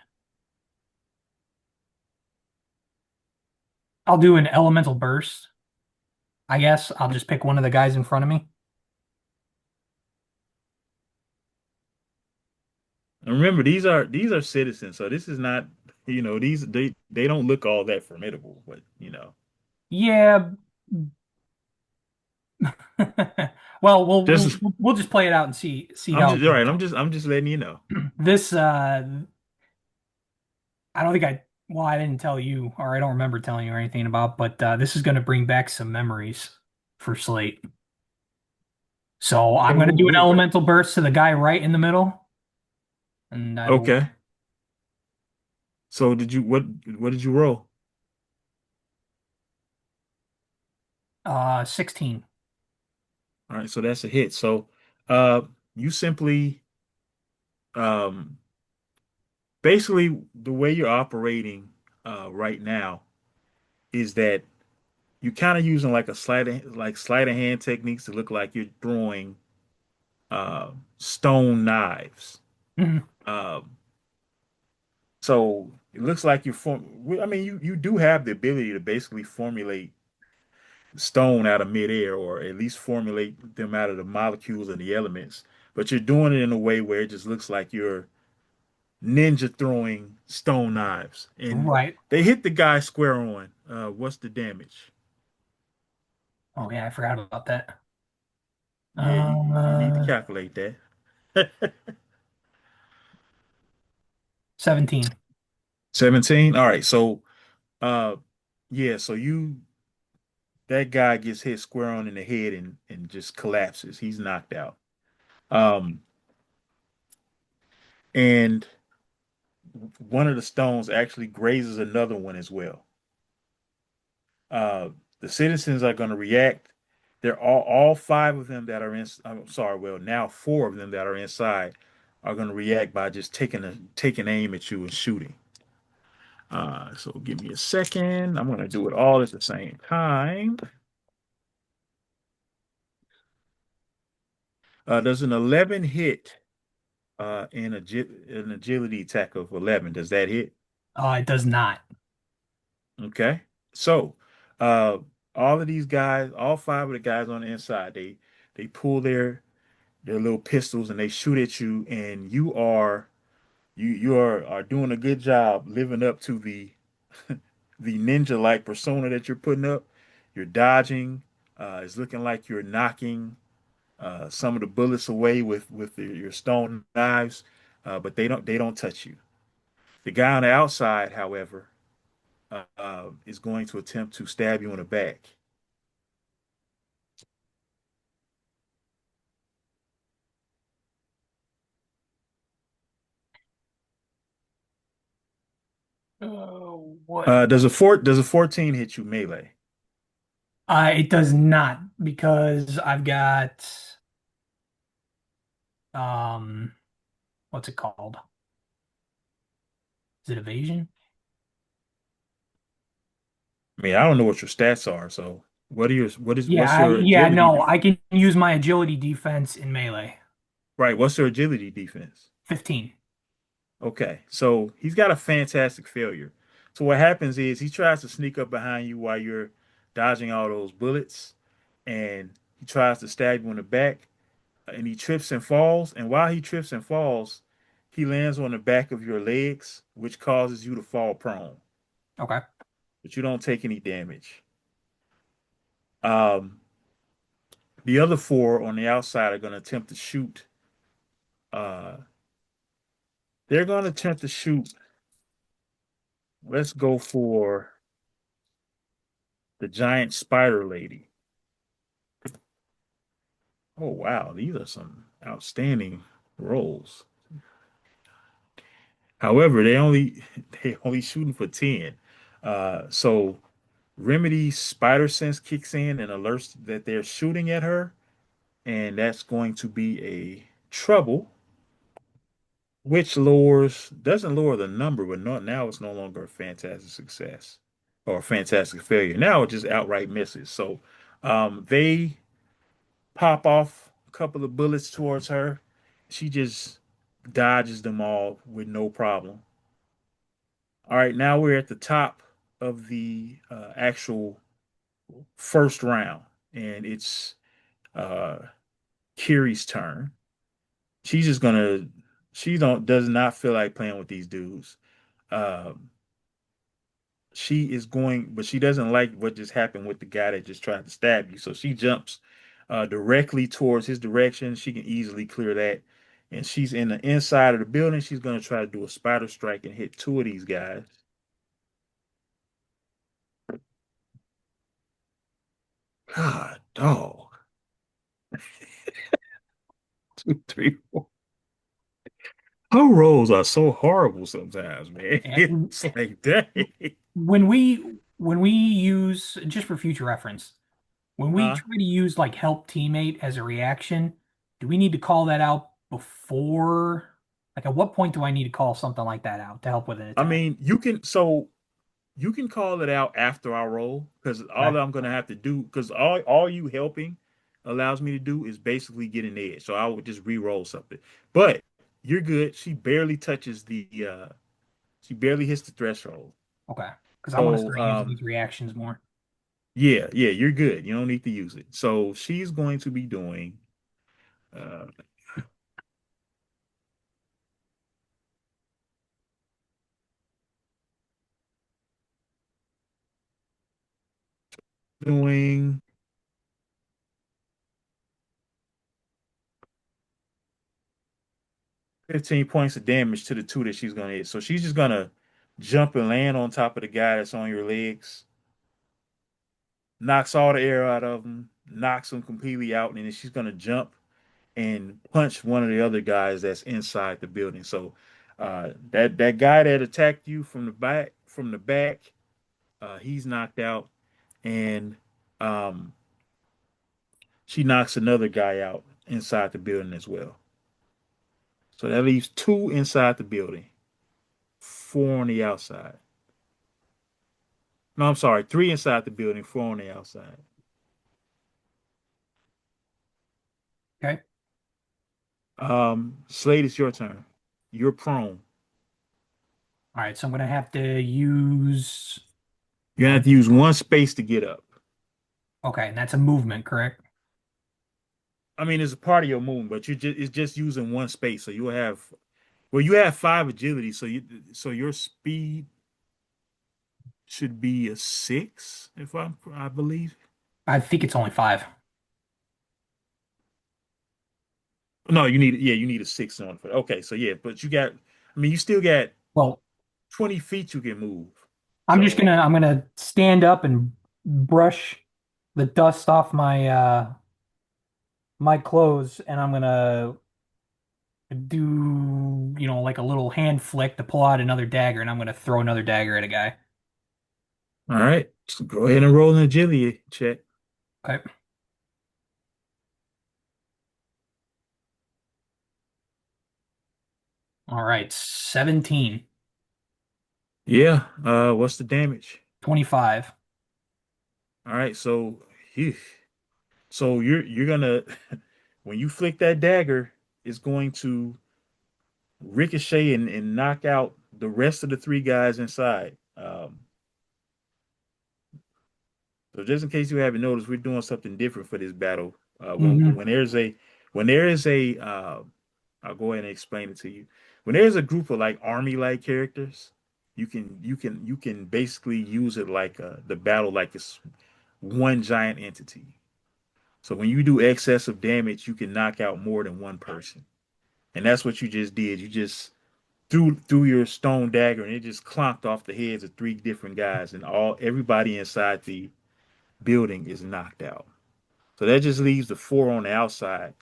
I'll do an elemental burst. I guess I'll just pick one of the guys in front of me. And remember, these are citizens, so this is not, these they don't look all that formidable, but Yeah. Well, we'll we'll just we'll just play it out and see I'm how it just all right. goes. I'm just letting you know. This I don't think well, I didn't tell you, or I don't remember telling you or anything about, but this is going to bring back some memories for Slate. So Okay, I'm going to do an what? elemental burst to the guy right in the middle, and I will Okay. So what did you roll? 16. All right, so that's a hit. So uh you simply um basically the way you're operating right now is that you kind of using like a sleight of hand techniques to look like you're throwing stone knives. Mhm. Um so it looks like I mean you do have the ability to basically formulate stone out of midair, or at least formulate them out of the molecules and the elements. But you're doing it in a way where it just looks like you're ninja throwing stone knives, and Right. they hit the guy square on. What's the damage? Oh yeah, I forgot about that. Yeah, you need to Uh, calculate that. 17. 17. All right, so uh, yeah, so that guy gets hit square on in the head and just collapses. He's knocked out. Um, and one of the stones actually grazes another one as well. Uh, the citizens are going to react. They're all five of them that are in. I'm sorry, well now four of them that are inside are going to react by just taking aim at you and shooting. So give me a second. I'm going to do it all at the same time. Does an 11 hit an agility attack of 11? Does that hit? It does not. Okay. So, uh, all of these guys, all five of the guys on the inside, they pull their little pistols and they shoot at you, and you are doing a good job living up to the ninja like persona that you're putting up. You're dodging. It's looking like you're knocking some of the bullets away with your stone knives, but they don't touch you. The guy on the outside, however, is going to attempt to stab you in the back. Oh, what? Does a 14 hit you melee? It does not because I've got um, what's it called? Is it evasion? I mean, I don't know what your stats are, so what's Yeah, your yeah, agility no, I can use my agility defense in melee. right, what's your agility defense? 15. Okay. So he's got a fantastic failure. So what happens is he tries to sneak up behind you while you're dodging all those bullets, and he tries to stab you in the back, and he trips and falls, and while he trips and falls, He lands on the back of your legs, which causes you to fall prone, Okay. but you don't take any damage. Um, the other four on the outside are going to attempt to shoot. Uh, they're going to attempt to shoot. Let's go for the giant spider lady. Oh wow, these are some outstanding rolls. However, they only shooting for 10. So Remedy's spider sense kicks in and alerts that they're shooting at her, and that's going to be a trouble, which lowers doesn't lower the number, but not now it's no longer a fantastic success or a fantastic failure. Now it just outright misses. So they pop off a couple of bullets towards her. She just dodges them all with no problem. All right, now we're at the top of the actual first round, and it's uh, Kiri's turn. She's just gonna. She don't does not feel like playing with these dudes. Um, she is going, but she doesn't like what just happened with the guy that just tried to stab you. So she jumps directly towards his direction. She can easily clear that. And she's in the inside of the building. She's going to try to do a spider strike and hit two of these guys. God, dog. Two, three, four. Her rolls are so horrible sometimes, man. And It's like, dang. when we use, just for future reference, when we Huh? try to use like help teammate as a reaction, do we need to call that out before? Like, at what point do I need to call something like that out to help with an I attack? mean, you can call it out after I roll because Okay. all I'm gonna have to do because all you helping allows me to do is basically get an edge. So I would just re-roll something. But you're good. She barely hits the threshold. Okay. Because I want to So start using these reactions more. yeah, you're good. You don't need to use it. So she's going to be uh doing 15 points of damage to the two that she's gonna hit. So she's just gonna jump and land on top of the guy that's on your legs, knocks all the air out of him, knocks him completely out, and then she's gonna jump and punch one of the other guys that's inside the building. So that guy that attacked you from the back, he's knocked out, and um, she knocks another guy out inside the building as well. So that leaves two inside the building, four on the outside. No, I'm sorry, three inside the building, four on the outside. Okay. Slade, it's your turn. You're prone. All right. So I'm gonna have to use. You're gonna uh, have to use one space to get up. Okay, and that's a movement, correct? I mean, it's a part of your movement, but it's just using one space. So you have five agility, so your speed should be a six, if I believe. I think it's only five. No, you need a six on for okay, so yeah, but I mean you still got Well, 20 feet you can move. I'm just So gonna stand up and brush the dust off my clothes, and I'm gonna do, like a little hand flick to pull out another dagger, and I'm gonna throw another dagger at a guy. all right, so go ahead and roll an agility check. Okay. All right. 17, Yeah, what's the damage? 25. All right, phew. So you're gonna when you flick that dagger, it's going to ricochet and knock out the rest of the three guys inside. So just in case you haven't noticed, we're doing something different for this battle. Hmm. When there is a I'll go ahead and explain it to you. when there's a group of like army-like characters, you can basically use it like the battle like it's one giant entity. So when you do excessive damage, you can knock out more than one person. And that's what you just did. You just threw your stone dagger and it just clonked off the heads of three different guys, and all everybody inside the building is knocked out. So that just leaves the four on the outside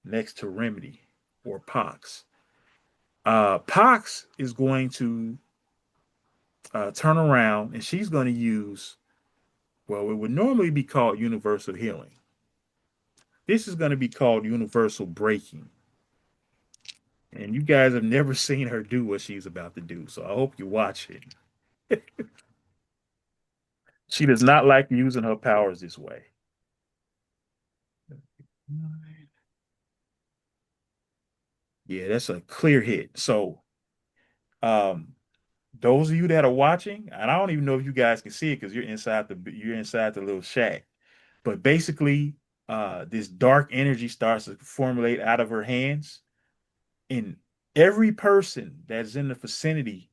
next to Remedy or Pox. Pox is going to turn around and she's going to use, well, it would normally be called universal healing. This is going to be called universal breaking. And you guys have never seen her do what she's about to do. So I hope you watch it. She does not like using her powers this way. Yeah, that's a clear hit. So, um, those of you that are watching, and I don't even know if you guys can see it because you're inside the little shack. But basically, this dark energy starts to formulate out of her hands, and every person that's in the vicinity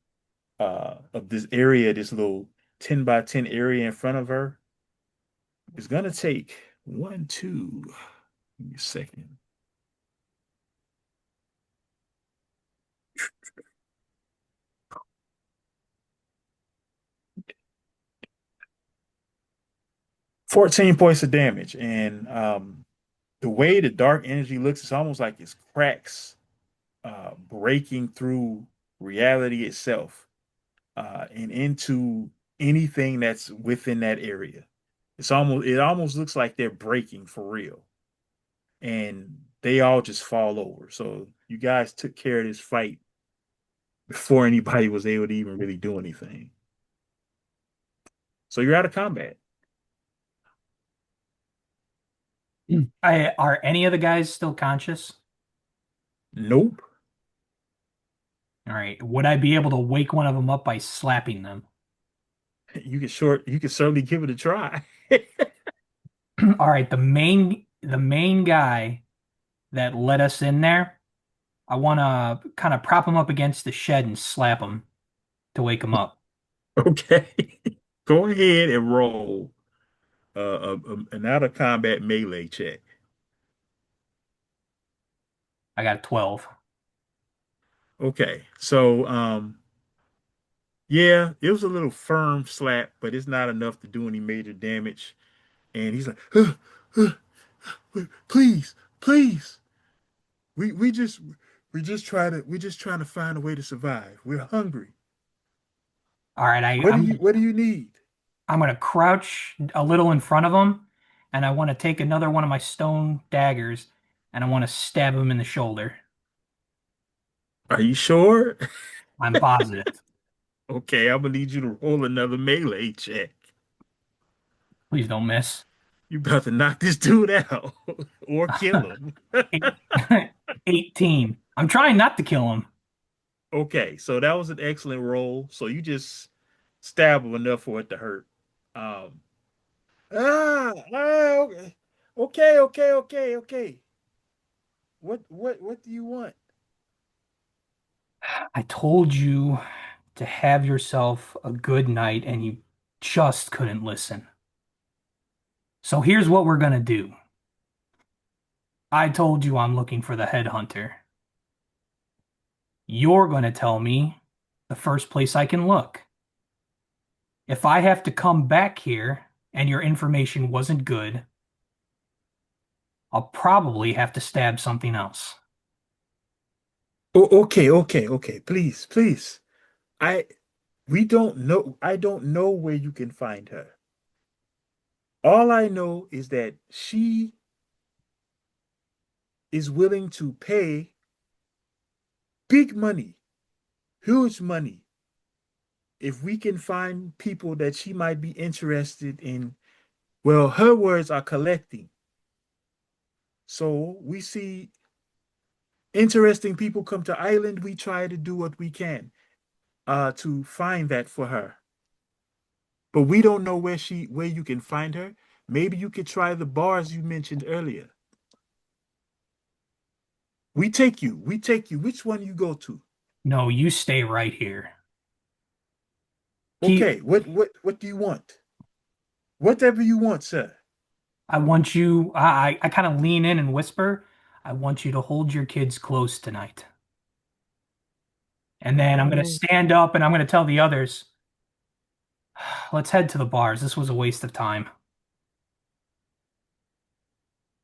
of this area, this little 10 by 10 area in front of her, is gonna take one, two, give me a second. 14 points of damage. And the way the dark energy looks, it's almost like it's cracks breaking through reality itself and into anything that's within that area. It almost looks like they're breaking for real. And they all just fall over. So you guys took care of this fight before anybody was able to even really do anything. So you're out of combat. Are any of the guys still conscious? Nope. All right. Would I be able to wake one of them up by slapping them? You can certainly give it a try. All right. The main guy that let us in there, I want to kind of prop him up against the shed and slap him to wake him up. Okay. Go ahead and roll an out of combat melee check. I got a 12. Okay. So yeah, it was a little firm slap, but it's not enough to do any major damage. And he's like, please, please. We we just we're just trying to find a way to survive. We're hungry. All right. What do you need? I'm gonna crouch a little in front of him, and I want to take another one of my stone daggers, and I want to stab him in the shoulder. Are you sure? I'm positive. Okay, I'm gonna need you to roll another melee check. Please don't miss. You about to knock this dude out or kill him. Eight- 18. I'm trying not to kill him. Okay, so that was an excellent roll. So you just stab him enough for it to hurt. Um, okay, okay. What do you want? I told you to have yourself a good night, and you just couldn't listen. So here's what we're gonna do. I told you I'm looking for the headhunter. You're gonna tell me the first place I can look. If I have to come back here and your information wasn't good, I'll probably have to stab something else. Oh, okay. Please, please. I we don't know. I don't know where you can find her. All I know is that she is willing to pay big money, huge money, if we can find people that she might be interested in. Well, her words are collecting. So we see interesting people come to island. We try to do what we can to find that for her. But we don't know where you can find her. Maybe you could try the bars you mentioned earlier. We take you. We take you. Which one you go to? No, you stay right here. Keep, Okay. What do you want? Whatever you want, sir. I want you, I kind of lean in and whisper, I want you to hold your kids close tonight. And then I'm going to Oh. stand up and I'm going to tell the others, let's head to the bars. This was a waste of time.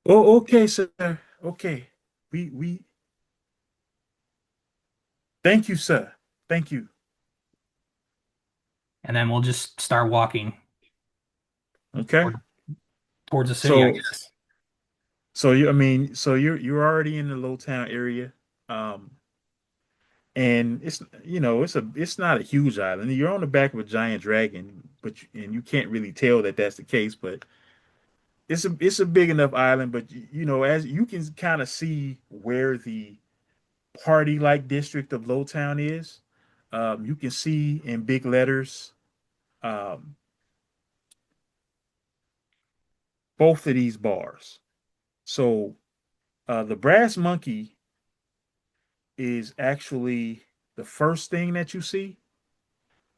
Oh, okay, sir. Okay. We thank you, sir. Thank you. And then we'll just start walking Okay. toward, towards the city, I So guess. I mean, so you're already in the low town area. Um, and it's not a huge island. You're on the back of a giant dragon, and you can't really tell that that's the case, but it's a big enough island. But as you can kind of see where the party like district of Lowtown is, you can see in big letters um, both of these bars. So the Brass Monkey is actually the first thing that you see.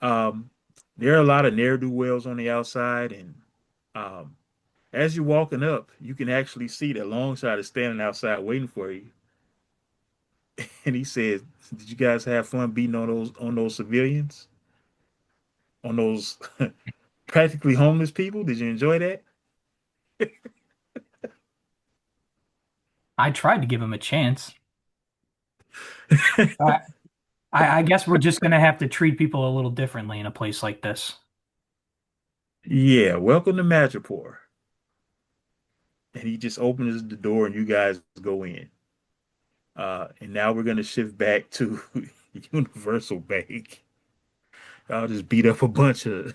Um, there are a lot of ne'er do wells on the outside, and um, as you're walking up, you can actually see that Longshot is standing outside waiting for you. And he says, "Did you guys have fun beating on those civilians, on those practically homeless people? Did you enjoy that?" I tried to give him a chance. I, I guess we're just going to have to treat people a little differently in a place like this. Yeah, welcome to Madripoor. And he just opens the door, and you guys go in. And now we're gonna shift back to Universal Bank. I'll just beat up a bunch of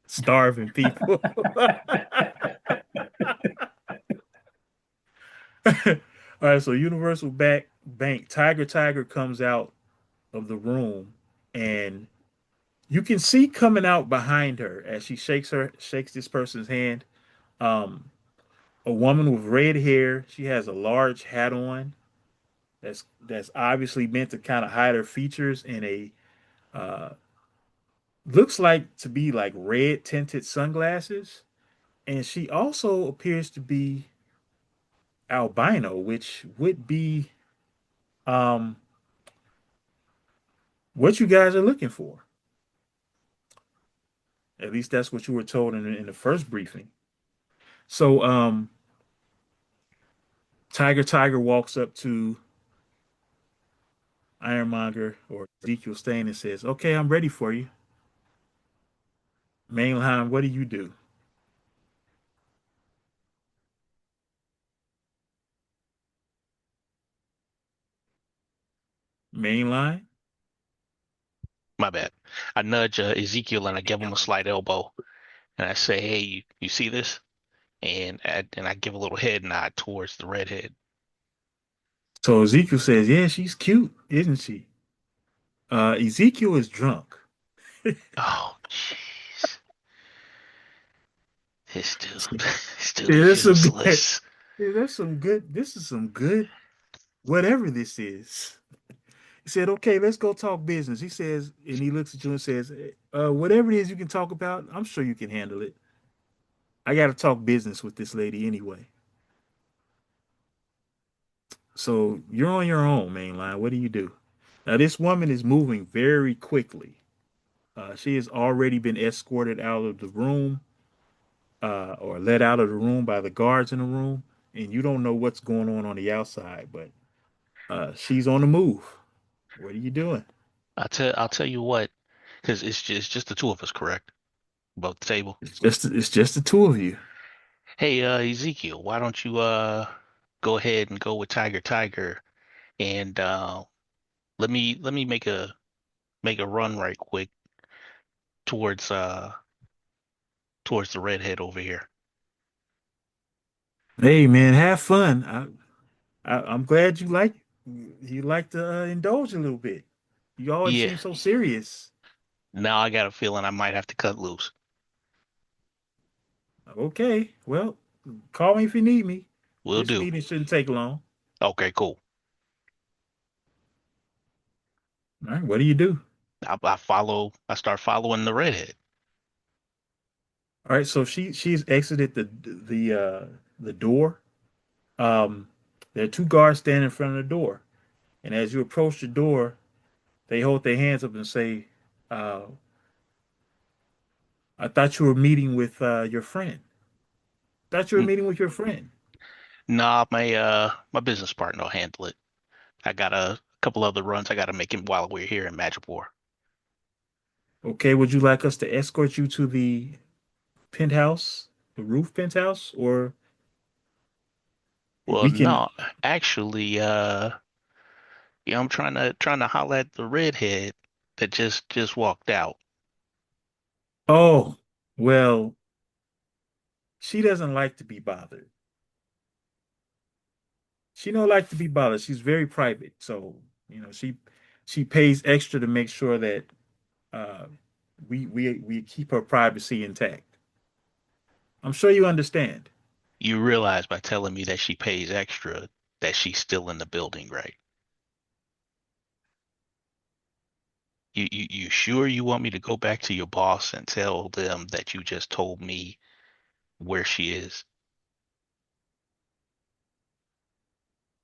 starving people. All right, so Bank, Tiger comes out of the room, and you can see coming out behind her as she shakes this person's hand. Um, a woman with red hair. She has a large hat on. That's obviously meant to kind of hide her features, and a uh, looks like to be like red tinted sunglasses. And she also appears to be albino, which would be um, what you guys are looking for. At least that's what you were told in the first briefing. So Tiger walks up to Ironmonger or Ezekiel Stain and says, "Okay, I'm ready for you. Mainline, what do you do?" Mainline. My bad. I nudge Ezekiel and I give him a slight elbow and I say, "Hey, you see this?" And I give a little head nod towards the redhead. So Ezekiel says, "Yeah, she's cute, isn't she?" Ezekiel is drunk. Oh, jeez, this dude, this dude Yeah, is that's some good. useless. Yeah, that's some good. This is some good. Whatever this is. He said, "Okay, let's go talk business." He says, and he looks at you and says, "Whatever it is you can talk about, I'm sure you can handle it. I got to talk business with this lady anyway." So you're on your own, mainline. What do you do? Now, this woman is moving very quickly. She has already been escorted out of the room or let out of the room by the guards in the room, and you don't know what's going on the outside, but she's on the move. What are you doing? I'll tell you what, because it's just the two of us, correct? Above the table. It's just the two of you. Hey, Ezekiel, why don't you go ahead and go with Tiger and let me make a run right quick towards towards the redhead over here. Hey man, have fun. I'm glad you like to indulge a little bit. You always Yeah, seem so serious. now I got a feeling I might have to cut loose. Okay, well, call me if you need me. Will This do. meeting shouldn't take long. Okay, cool. All right, what do you do? I start following the redhead. All right, so she's exited the door. Um, there are two guards standing in front of the door, and as you approach the door, they hold their hands up and say, uh, "I thought you were meeting with your friend. Thought you were N- meeting with your friend." Nah, my business partner will handle it. I got a couple other runs I got to make him while we're here in Madripoor. Okay, would you like us to escort you to the penthouse, the roof penthouse, or Well, we can? no, actually, I'm trying to holler at the redhead that just walked out. Oh, well, she doesn't like to be bothered. She don't like to be bothered. She's very private, so she pays extra to make sure that uh, we keep her privacy intact. I'm sure you understand. You realize by telling me that she pays extra that she's still in the building, right? You sure you want me to go back to your boss and tell them that you just told me where she is?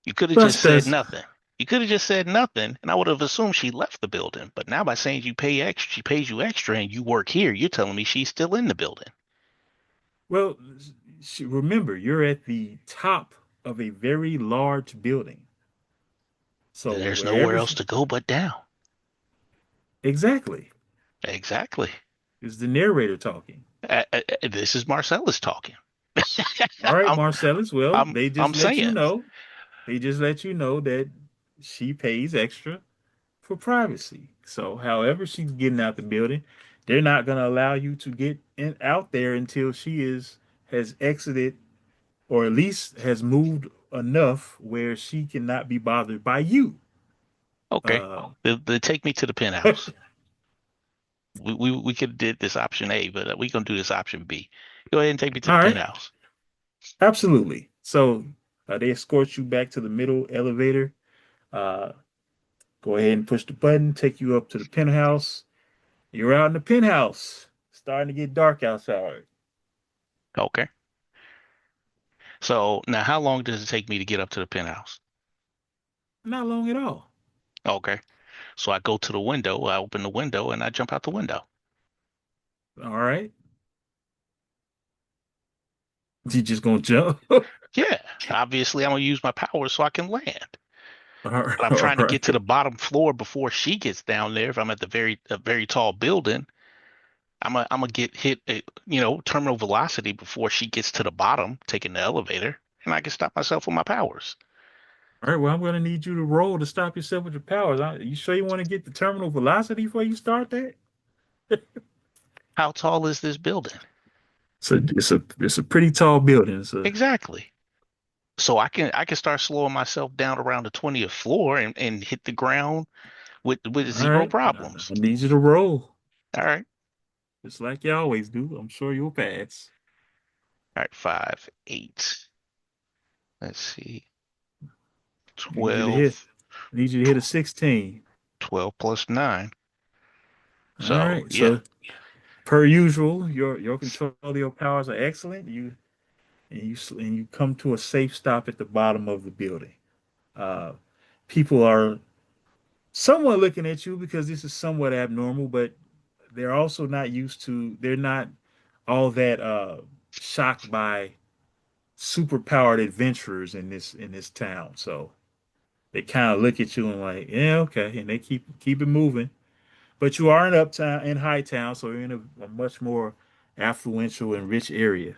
You could have just said Busters. nothing. You could have just said nothing, and I would have assumed she left the building. But now by saying you pay extra, she pays you extra, and you work here, you're telling me she's still in the building. Well, remember, you're at the top of a very large building. So There's nowhere wherever else she, to go but down. exactly, Exactly. is the narrator talking. This is Marcellus talking. All right, I'm Marcellus. Well, I'm they just I'm let you saying. know. They just let you know that she pays extra for privacy. So, however she's getting out the building, they're not going to allow you to get out there until she is has exited or at least has moved enough where she cannot be bothered by you. Okay. Uh, They take me to the penthouse. We could have did this option A, but we gonna do this option B. Go ahead and take me to the all right, penthouse. absolutely. So they escort you back to the middle elevator. Uh, Go ahead and push the button, take you up to the penthouse. You're out in the penthouse. Starting to get dark outside. Okay. So now, how long does it take me to get up to the penthouse? Not long at all. Okay. So I go to the window, I open the window, and I jump out the window. All right. You just gonna jump? All Yeah. Obviously, I'm gonna use my powers so I can land. right. But I'm All trying to get to right. the bottom floor before she gets down there. If I'm at the a very tall building, I'm gonna get hit at, terminal velocity before she gets to the bottom, taking the elevator, and I can stop myself with my powers. All right. Well, I'm gonna need you to roll to stop yourself with your powers. You sure you want to get the terminal velocity before you start that? How tall is this building? So it's a pretty tall building. So Exactly. So I can start slowing myself down around the 20th floor and hit the ground with all zero right. problems. I need you to roll, All right. just like you always do. I'm sure you'll pass. All right. 5, 8. Let's see. Need you to hit. 12, Need you to hit a tw- 16. 12 plus 9. All So, right. yeah. So per usual, your control of your powers are excellent. You come to a safe stop at the bottom of the building. Uh, People are somewhat looking at you because this is somewhat abnormal, but they're also not used to. They're not all that shocked by superpowered adventurers in this town. So they kind of look at you and like, yeah, okay, and they keep it moving. But you are in uptown in high town, so you're in a much more affluential and rich area.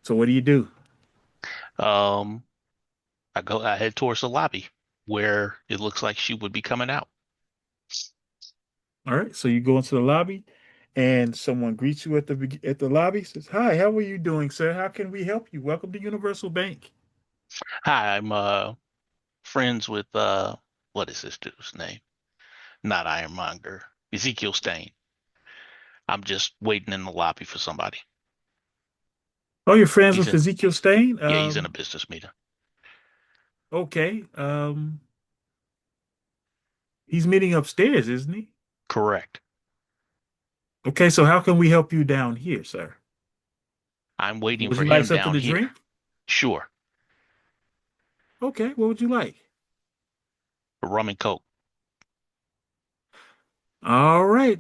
So what do you do? Um, I head towards the lobby where it looks like she would be coming out. All right, so you go into the lobby, and someone greets you at the lobby. Says, "Hi, how are you doing, sir? How can we help you? Welcome to Universal Bank." Hi, I'm friends with what is this dude's name? Not Ironmonger. Ezekiel Stain. I'm just waiting in the lobby for somebody. Oh, you're friends He's with in Ezekiel Stain? he's in a business meeting. Okay. He's meeting upstairs, isn't he? Correct. Okay, so how can we help you down here, sir? I'm waiting Would for you like him something down to here. drink? Sure. Okay, what would you like? Rum and Coke. All right,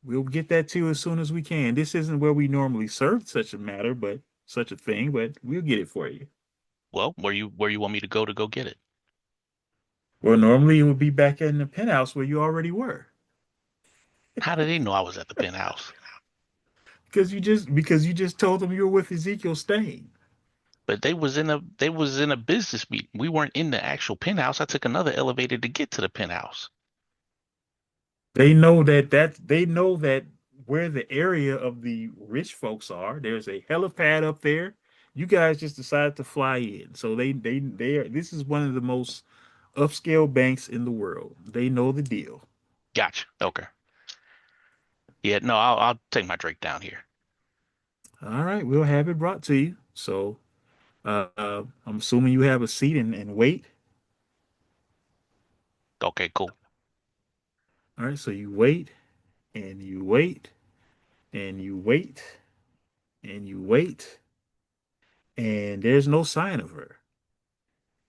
we'll get that to you as soon as we can. This isn't where we normally serve such a matter, but such a thing, but we'll get it for you. Well, where you want me to go get it? Well, normally it would be back in the penthouse where you already were. How did they know I was at the penthouse? Because you just told them you were with Ezekiel Stain. But they was in a business meeting. We weren't in the actual penthouse. I took another elevator to get to the penthouse. They know that where the area of the rich folks are. There's a helipad up there. You guys just decided to fly in. So they are this is one of the most upscale banks in the world. They know the deal. Gotcha. Okay. Yeah, no, I'll take my drink down here. All right, we'll have it brought to you. So I'm assuming you have a seat and wait. Okay, cool. All right, so you wait and you wait and you wait and you wait, and there's no sign of her.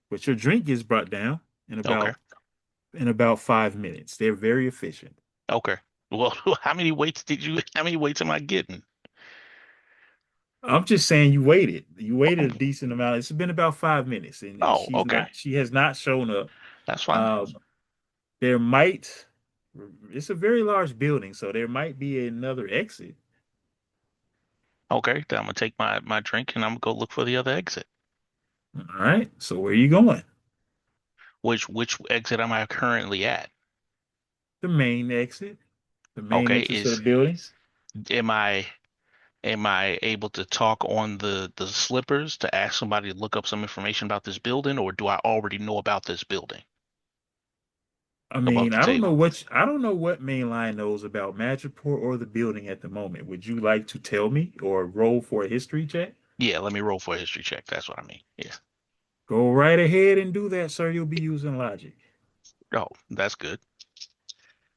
But your drink gets brought down in Okay. about 5 minutes. They're very efficient. Okay. Well, how many weights am I getting? I'm just saying you waited. You waited a decent amount. It's been about 5 minutes, and Oh, okay. she has not shown up. That's fine. Um, there might it's a very large building, so there might be another exit. Okay, then I'm gonna take my drink and I'm gonna go look for the other exit. All right. So where are you going? Which exit am I currently at? The main exit, the main Okay, entrance to the building. am I am I able to talk on the slippers to ask somebody to look up some information about this building, or do I already know about this building I above mean, the table? I don't know what Mainline knows about Madripoor or the building at the moment. Would you like to tell me or roll for a history check? Yeah, let me roll for a history check. That's what I mean. Yeah. Go right ahead and do that, sir. You'll be using logic. Oh, that's good.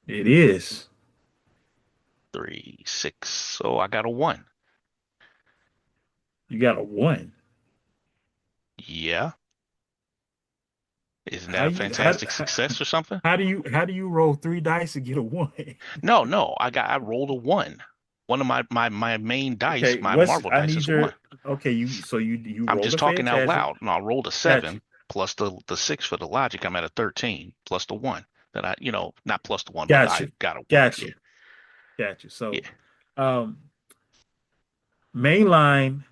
It is. 3, 6. So I got a 1. You got a one. Yeah. Isn't How that a you how fantastic success or something? how do you roll three dice and get a one? No, no. I rolled a 1. One of my main dice, Okay, my what's marble I dice need is a your 1. okay, you I'm rolled just a talking out fantastic. loud, and I rolled a Got you. 7 plus the 6 for the logic. I'm at a 13 plus the 1 that not plus the 1, but Got I you. got a 1. Got Yeah. you. Got you. So Yeah. um mainline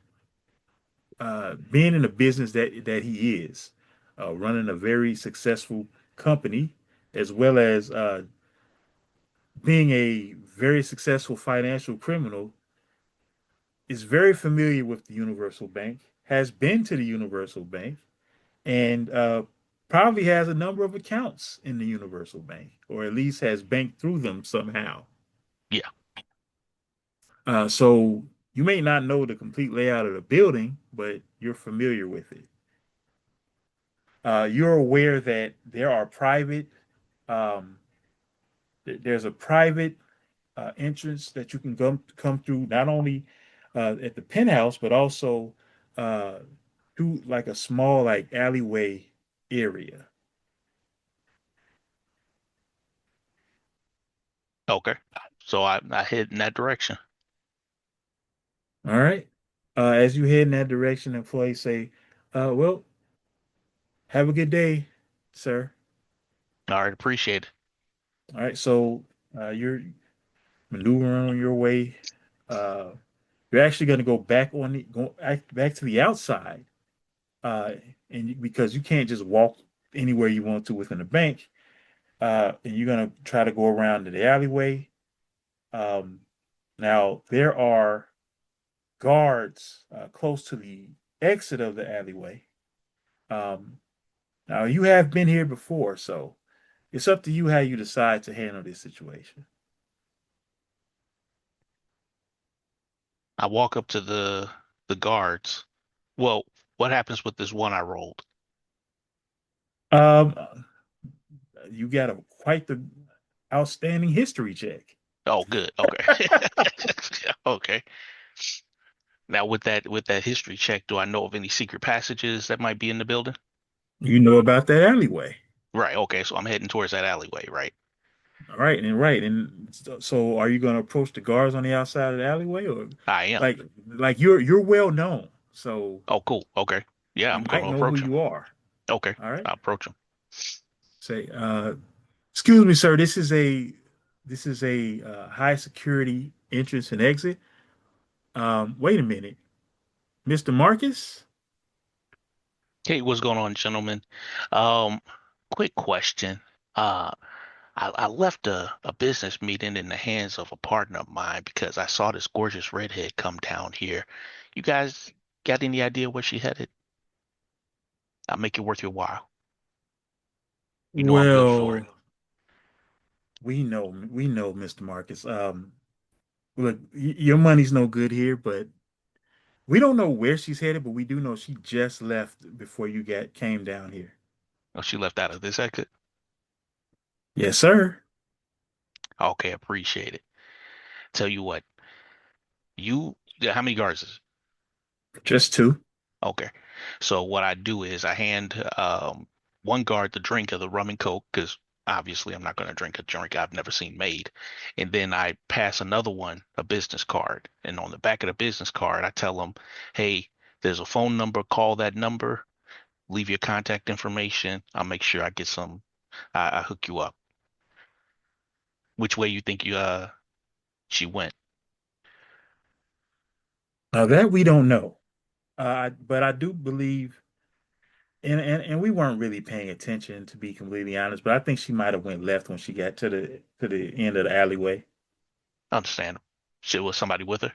being in the business that he is, running a very successful company, as well as being a very successful financial criminal, is very familiar with the Universal Bank, has been to the Universal Bank, and probably has a number of accounts in the Universal Bank, or at least has banked through them somehow. Yeah. So you may not know the complete layout of the building, but you're familiar with it. You're aware that um, there's a private entrance that you can come through, not only at the penthouse, but also uh, through like a small like alleyway area. Okay. So I head in that direction. All right. As you head in that direction, employees say, "Well, have a good day, sir." All right, appreciate it. All right. So you're maneuvering on your way. Uh, you're actually going to go back to the outside, uh, because you can't just walk anywhere you want to within the bank, and you're going to try to go around to the alleyway. Um, Now there are guards close to the exit of the alleyway. Um, Now you have been here before, so it's up to you how you decide to handle this situation. I walk up to the guards. Well, what happens with this one I rolled? Um, You got a quite the outstanding history check. Oh, good. Okay. Okay. Now with that history check, do I know of any secret passages that might be in the building? You know about that alleyway. Right. Okay. So I'm heading towards that alleyway, right? All right, and right, and so are you going to approach the guards on the outside of the alleyway, or I am. like you're well known, so Oh, cool. Okay. Yeah, you I'm going might to know who approach him. you are. Okay. All right, I'll approach him. say, excuse me, sir. This is a high security entrance and exit. Wait a minute, Mr. Marcus. Hey, what's going on, gentlemen? Um, quick question. Uh, I left a business meeting in the hands of a partner of mine because I saw this gorgeous redhead come down here. You guys got any idea where she headed? I'll make it worth your while. You know I'm good for it. Well, we know, Mr. Marcus. Look, your money's no good here, but we don't know where she's headed, but we do know she just left before you got came down here. Oh, she left out of this exit. Yes, sir. Okay, appreciate it. Tell you what, yeah, how many guards is Just two. it? Okay. So what I do is I hand one guard the drink of the rum and coke because obviously I'm not going to drink a drink I've never seen made. And then I pass another one a business card. And on the back of the business card, I tell them, hey, there's a phone number, call that number, leave your contact information. I'll make sure I get some, I hook you up. Which way you think she went? Now that we don't know. But I do believe, and we weren't really paying attention to be completely honest. But I think she might have went left when she got to the end of the alleyway. Understandable. She was somebody with her,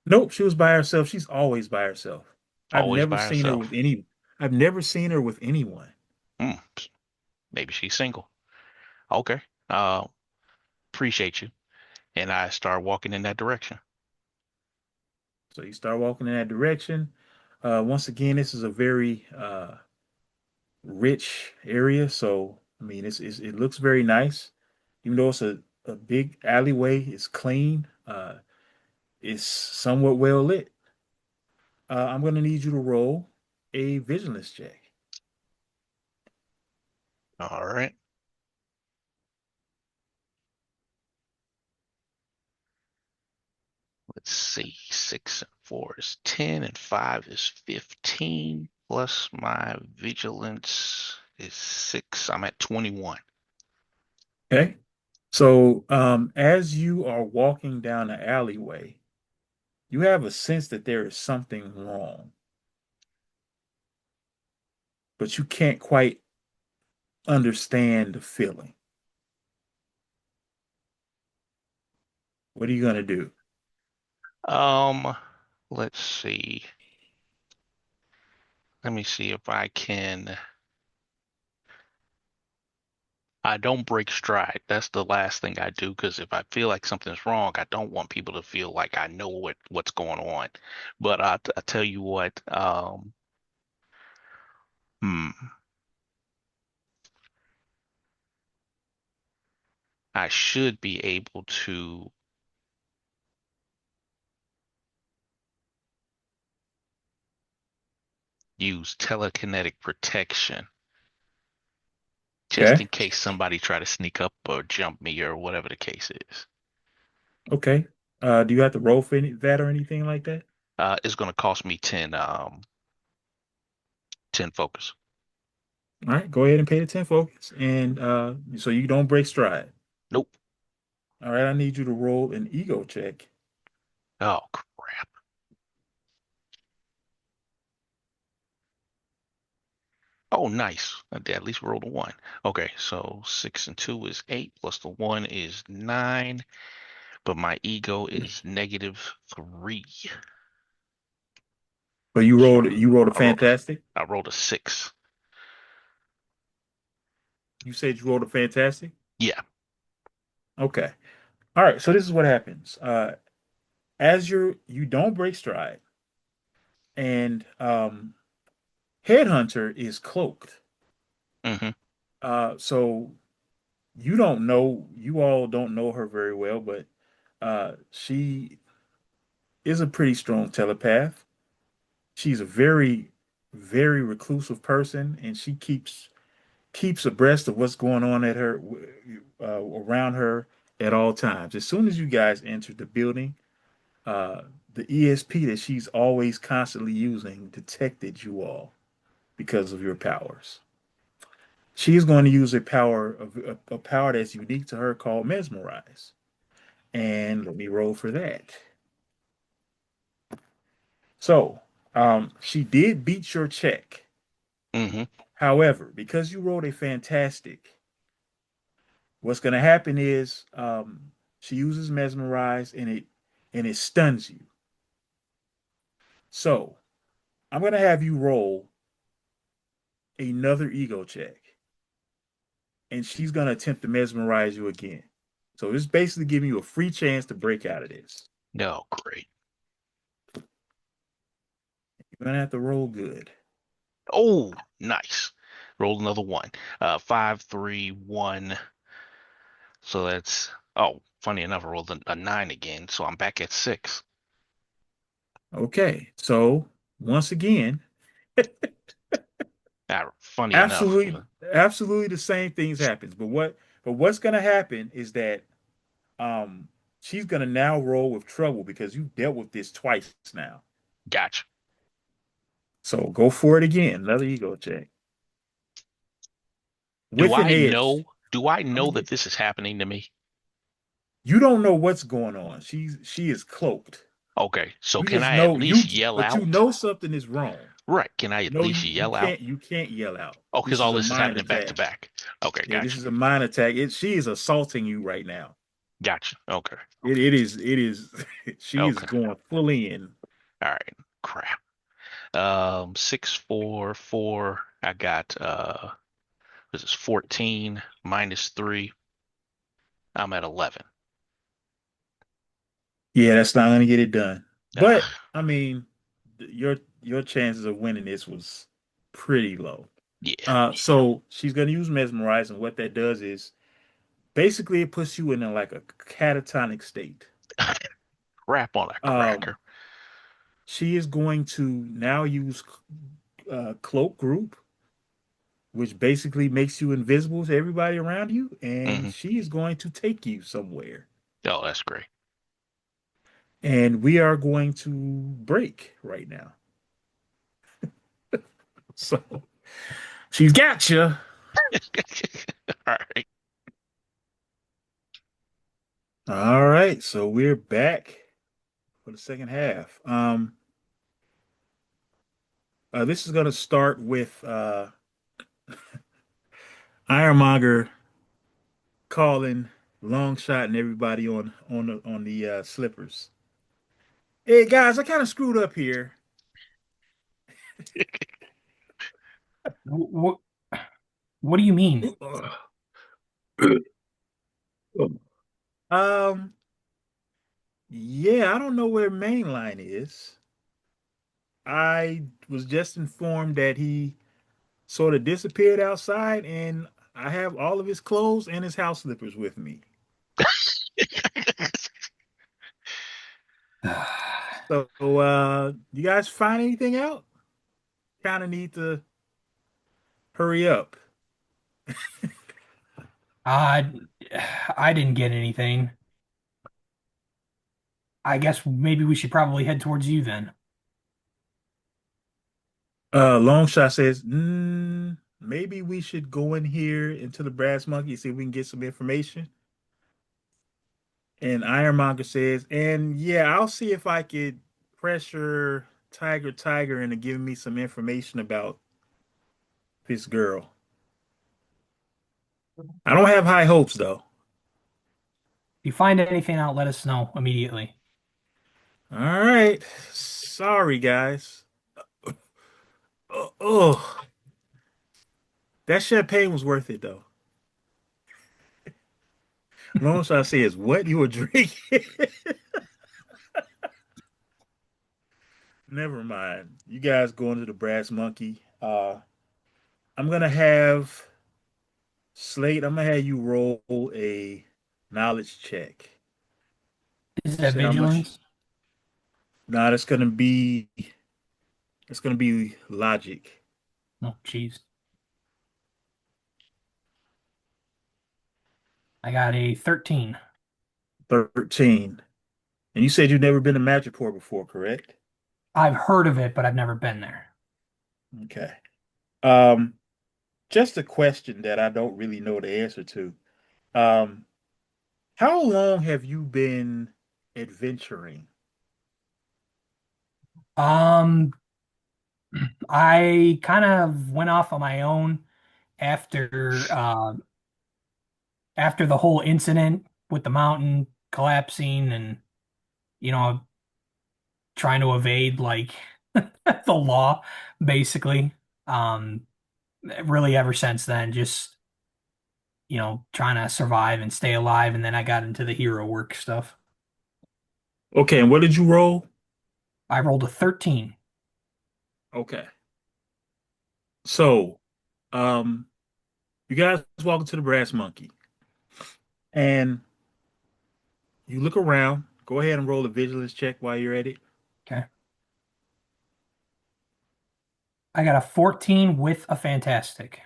Nope, she was by herself. She's always by herself. I've always never by seen her with herself. any. I've never seen her with anyone. Hmm, maybe she's single. Okay. Uh, appreciate you. And I start walking in that direction. So you start walking in that direction. Once again, this is a very rich area. So I mean, it looks very nice, even though it's a big alleyway. It's clean. It's somewhat well lit. I'm going to need you to roll a vigilance check. All right. Let's see. Six and four is 10, and five is 15. Plus my vigilance is six. I'm at 21. Okay. So as you are walking down the alleyway, you have a sense that there is something wrong, but you can't quite understand the feeling. What are you going to do? Um, let's see. Let me see if I can. I don't break stride. That's the last thing I do because if I feel like something's wrong, I don't want people to feel like I know what's going on. But I tell you what, hmm, I should be able to use telekinetic protection just Okay. in case somebody try to sneak up or jump me or whatever the case is. Okay. Do you have to roll for that or anything like that? It's gonna cost me 10, 10 focus. All right. Go ahead and pay the 10 focus. And so you don't break stride. Nope. All right. I need you to roll an ego check. Oh crap. Oh, nice. I did at least roll a one. Okay, so six and two is eight, plus the one is nine, but my ego is -3. But So you rolled a I rolled a, fantastic. I rolled a six. You said you rolled a fantastic. Yeah. Okay. All right. So this is what happens. As you don't break stride, and Headhunter is cloaked. Mm-hmm. So you don't know, you all don't know her very well, but she is a pretty strong telepath. She's a very, very reclusive person, and she keeps abreast of what's going on at her around her at all times. As soon as you guys entered the building, uh, the ESP that she's always constantly using detected you all because of your powers. She is going to use a power that's unique to her called mesmerize. And let me roll for that. So, she did beat your check. Mm-hmm. However, because you rolled a fantastic, what's going to happen is she uses mesmerize and it stuns you. So, I'm going to have you roll another ego check, and she's going to attempt to mesmerize you again. So, it's basically giving you a free chance to break out of this. No, great. You're going to have to roll good. Oh, nice. Roll another one. 5, 3, 1. So that's, oh, funny enough, I rolled a 9 again. So I'm back at 6. Okay, so once again, Ah, funny enough. absolutely, absolutely the same things happens. What's gonna happen is that um she's gonna now roll with trouble because you dealt with this twice now. Gotcha. So go for it again. Another ego check Do with an I edge. know, do I I'm know gonna that get, this is happening to me? you don't know what's going on. She is cloaked. Okay, so You can just I at know least you, yell but you out? know something is wrong. Right, can I at No, least yell out? you can't yell out. Oh, because This is all a this is mind happening back to attack. back. Okay, Yeah, this gotcha. is a mind attack. She is assaulting you right now. Gotcha. Okay. It is she is Okay. going fully in. All right. Crap. 6, 4, 4. I got this is 14 minus 3. I'm at 11. Yeah, that's not gonna get it done. But Ugh. I mean, your chances of winning this was pretty low. Yeah. So she's gonna use mesmerize, and what that does is basically it puts you in like a catatonic state. Crap on a Um, cracker. she is going to now use cloak group, which basically makes you invisible to everybody around you, and Hmm. she is going to take you somewhere. Oh, that's great. And we are going to break right now. So she's got you. All right. All right, so we're back for the second half. This is going to start with Ironmonger calling long shot and everybody on the slippers. Hey guys, I kind of screwed up here. What what do you mean? Um, yeah, I don't know where mainline is. I was just informed that he sort of disappeared outside, and I have all of his clothes and his house slippers with me. So, you guys find anything out? Kind of need to hurry up. Uh, I didn't get anything. I guess maybe we should probably head towards you then. Longshot says, maybe we should go in here into the Brass Monkey see if we can get some information. And Ironmonger says, and yeah, I'll see if I could pressure Tiger into giving me some information about this girl. I don't have high hopes though. If you find anything out, let us know immediately. All right. Sorry, guys. Oh, that champagne was worth it though. Longshot says, what you were drinking? Never mind. You guys going to the Brass Monkey. I'm gonna have Slate, I'm gonna have you roll a knowledge check. Is that See how much. vigilance? Now that's gonna be it's gonna be logic. Oh, jeez. I got a 13. 13. And you said you've never been to Madripoor before, correct? I've heard of it, but I've never been there. Okay. Um, just a question that I don't really know the answer to. Um, how long have you been adventuring? Um, I kind of went off on my own after after the whole incident with the mountain collapsing and you know trying to evade like the law basically. Um, really ever since then, just trying to survive and stay alive, and then I got into the hero work stuff. Okay, and what did you roll? I rolled a 13. Okay. So, um, you guys walk into the Brass Monkey and you look around. Go ahead and roll a vigilance check while you're at it. Okay. I got a 14 with a fantastic.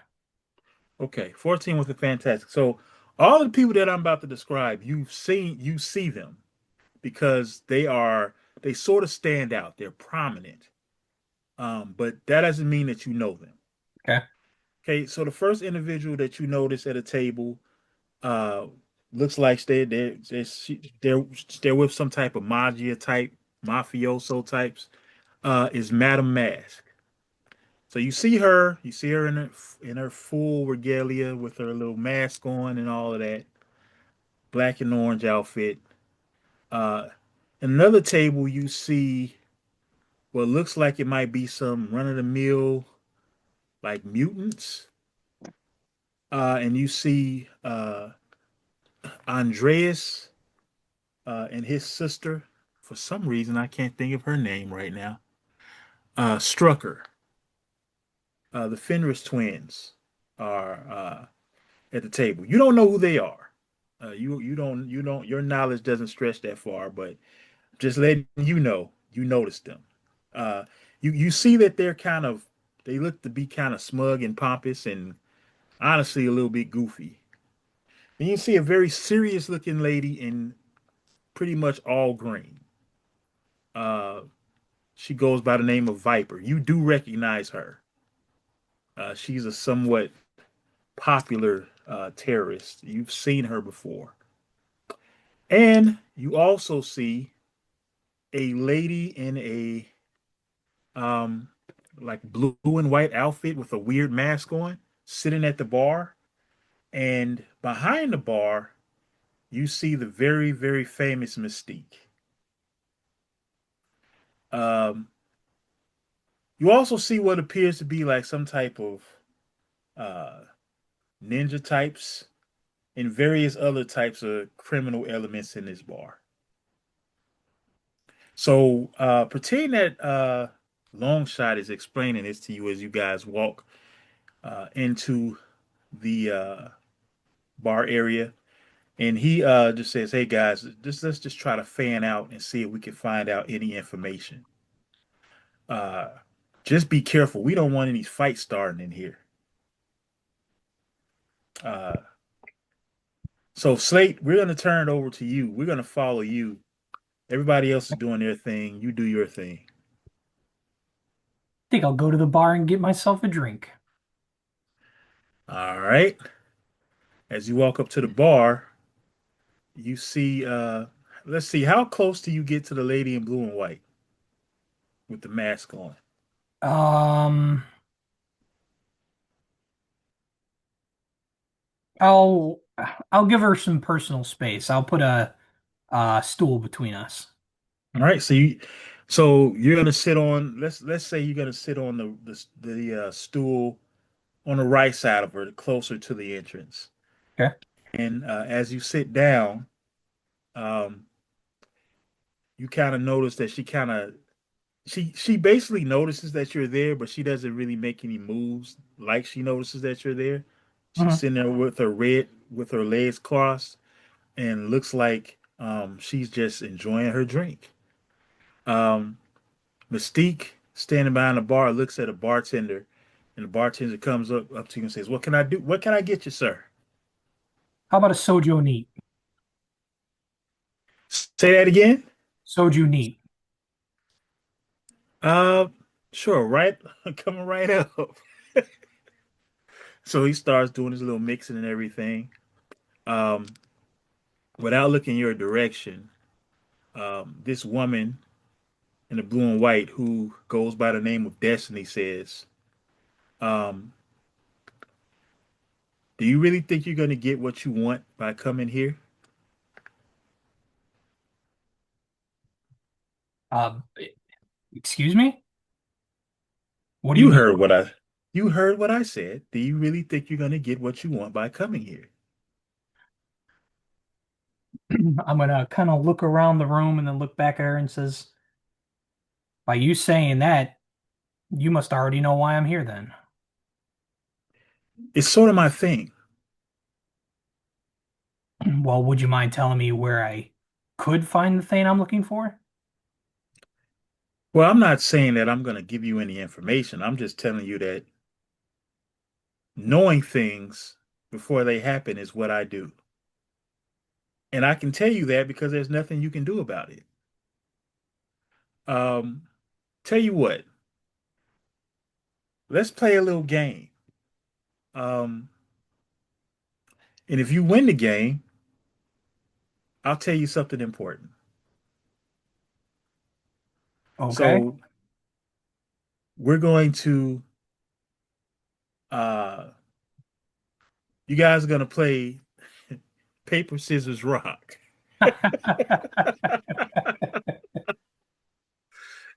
Okay, 14 was a fantastic. So, all the people that I'm about to describe, you see them because they sort of stand out. They're prominent. But that doesn't mean that you know them. Okay. Okay, so the first individual that you notice at a table uh looks like they're they're with some type of mafioso types is Madame Mask. So you see her in her full regalia with her little mask on and all of that, black and orange outfit. Uh Another table you see what looks like it might be some run of the mill like mutants. And you see Andreas and his sister. For some reason, I can't think of her name right now. Strucker. The Fenris twins are at the table. You don't know who they are. Your knowledge doesn't stretch that far, but just letting you notice them. Uh, you see that they look to be kind of smug and pompous and honestly a little bit goofy. And you see a very serious looking lady in pretty much all green. Uh, she goes by the name of Viper. You do recognize her. She's a somewhat popular terrorist. You've seen her before. And you also see a lady in a um, like blue and white outfit with a weird mask on, sitting at the bar. And behind the bar, you see the very, very famous Mystique. Um, you also see what appears to be like some type of uh, ninja types and various other types of criminal elements in this bar. So pretend that Longshot is explaining this to you as you guys walk into the bar area, and he just says, "Hey guys, let's just try to fan out and see if we can find out any information. Uh, just be careful. We don't want any fights starting in here." Uh, so Slate, we're gonna turn it over to you. We're gonna follow you. Everybody else is doing their thing. You do your thing. Think I'll go to the bar and get myself a drink. All right. As you walk up to the bar, you see let's see, how close do you get to the lady in blue and white with the mask on? Um, I'll I'll give her some personal space. I'll put a stool between us. All right, so you're gonna sit on let's say you're gonna sit on the stool on the right side of her, closer to the entrance. Okay. And as you sit down, um, you kind of notice that she basically notices that you're there, but she doesn't really make any moves like she notices that you're there. She's Mhm. sitting there with her legs crossed, and looks like she's just enjoying her drink. Um, Mystique, standing behind the bar, looks at a bartender, and the bartender comes up to you and says, "What can I do? What can I get you, sir?" How about a soju neat? Say that again. Soju neat. Uh, sure, right, coming right up. So he starts doing his little mixing and everything. Um, without looking your direction, this woman in the blue and white who goes by the name of Destiny says, um, "Do you really think you're going to get what you want by coming here?" Uh, excuse me? What do you You mean? heard what I you heard what I said. Do you really think you're going to get what you want by coming here? I'm gonna kind of look around the room and then look back at her and says, by you saying that, you must already know why I'm here then. It's sort of my thing. Well, would you mind telling me where I could find the thing I'm looking for? Well, I'm not saying that I'm going to give you any information. I'm just telling you that knowing things before they happen is what I do. And I can tell you that because there's nothing you can do about it. Um, tell you what, let's play a little game. Um, and if you win the game, I'll tell you something important. Okay. So we're going to, uh, you guys are going to play paper, scissors, rock.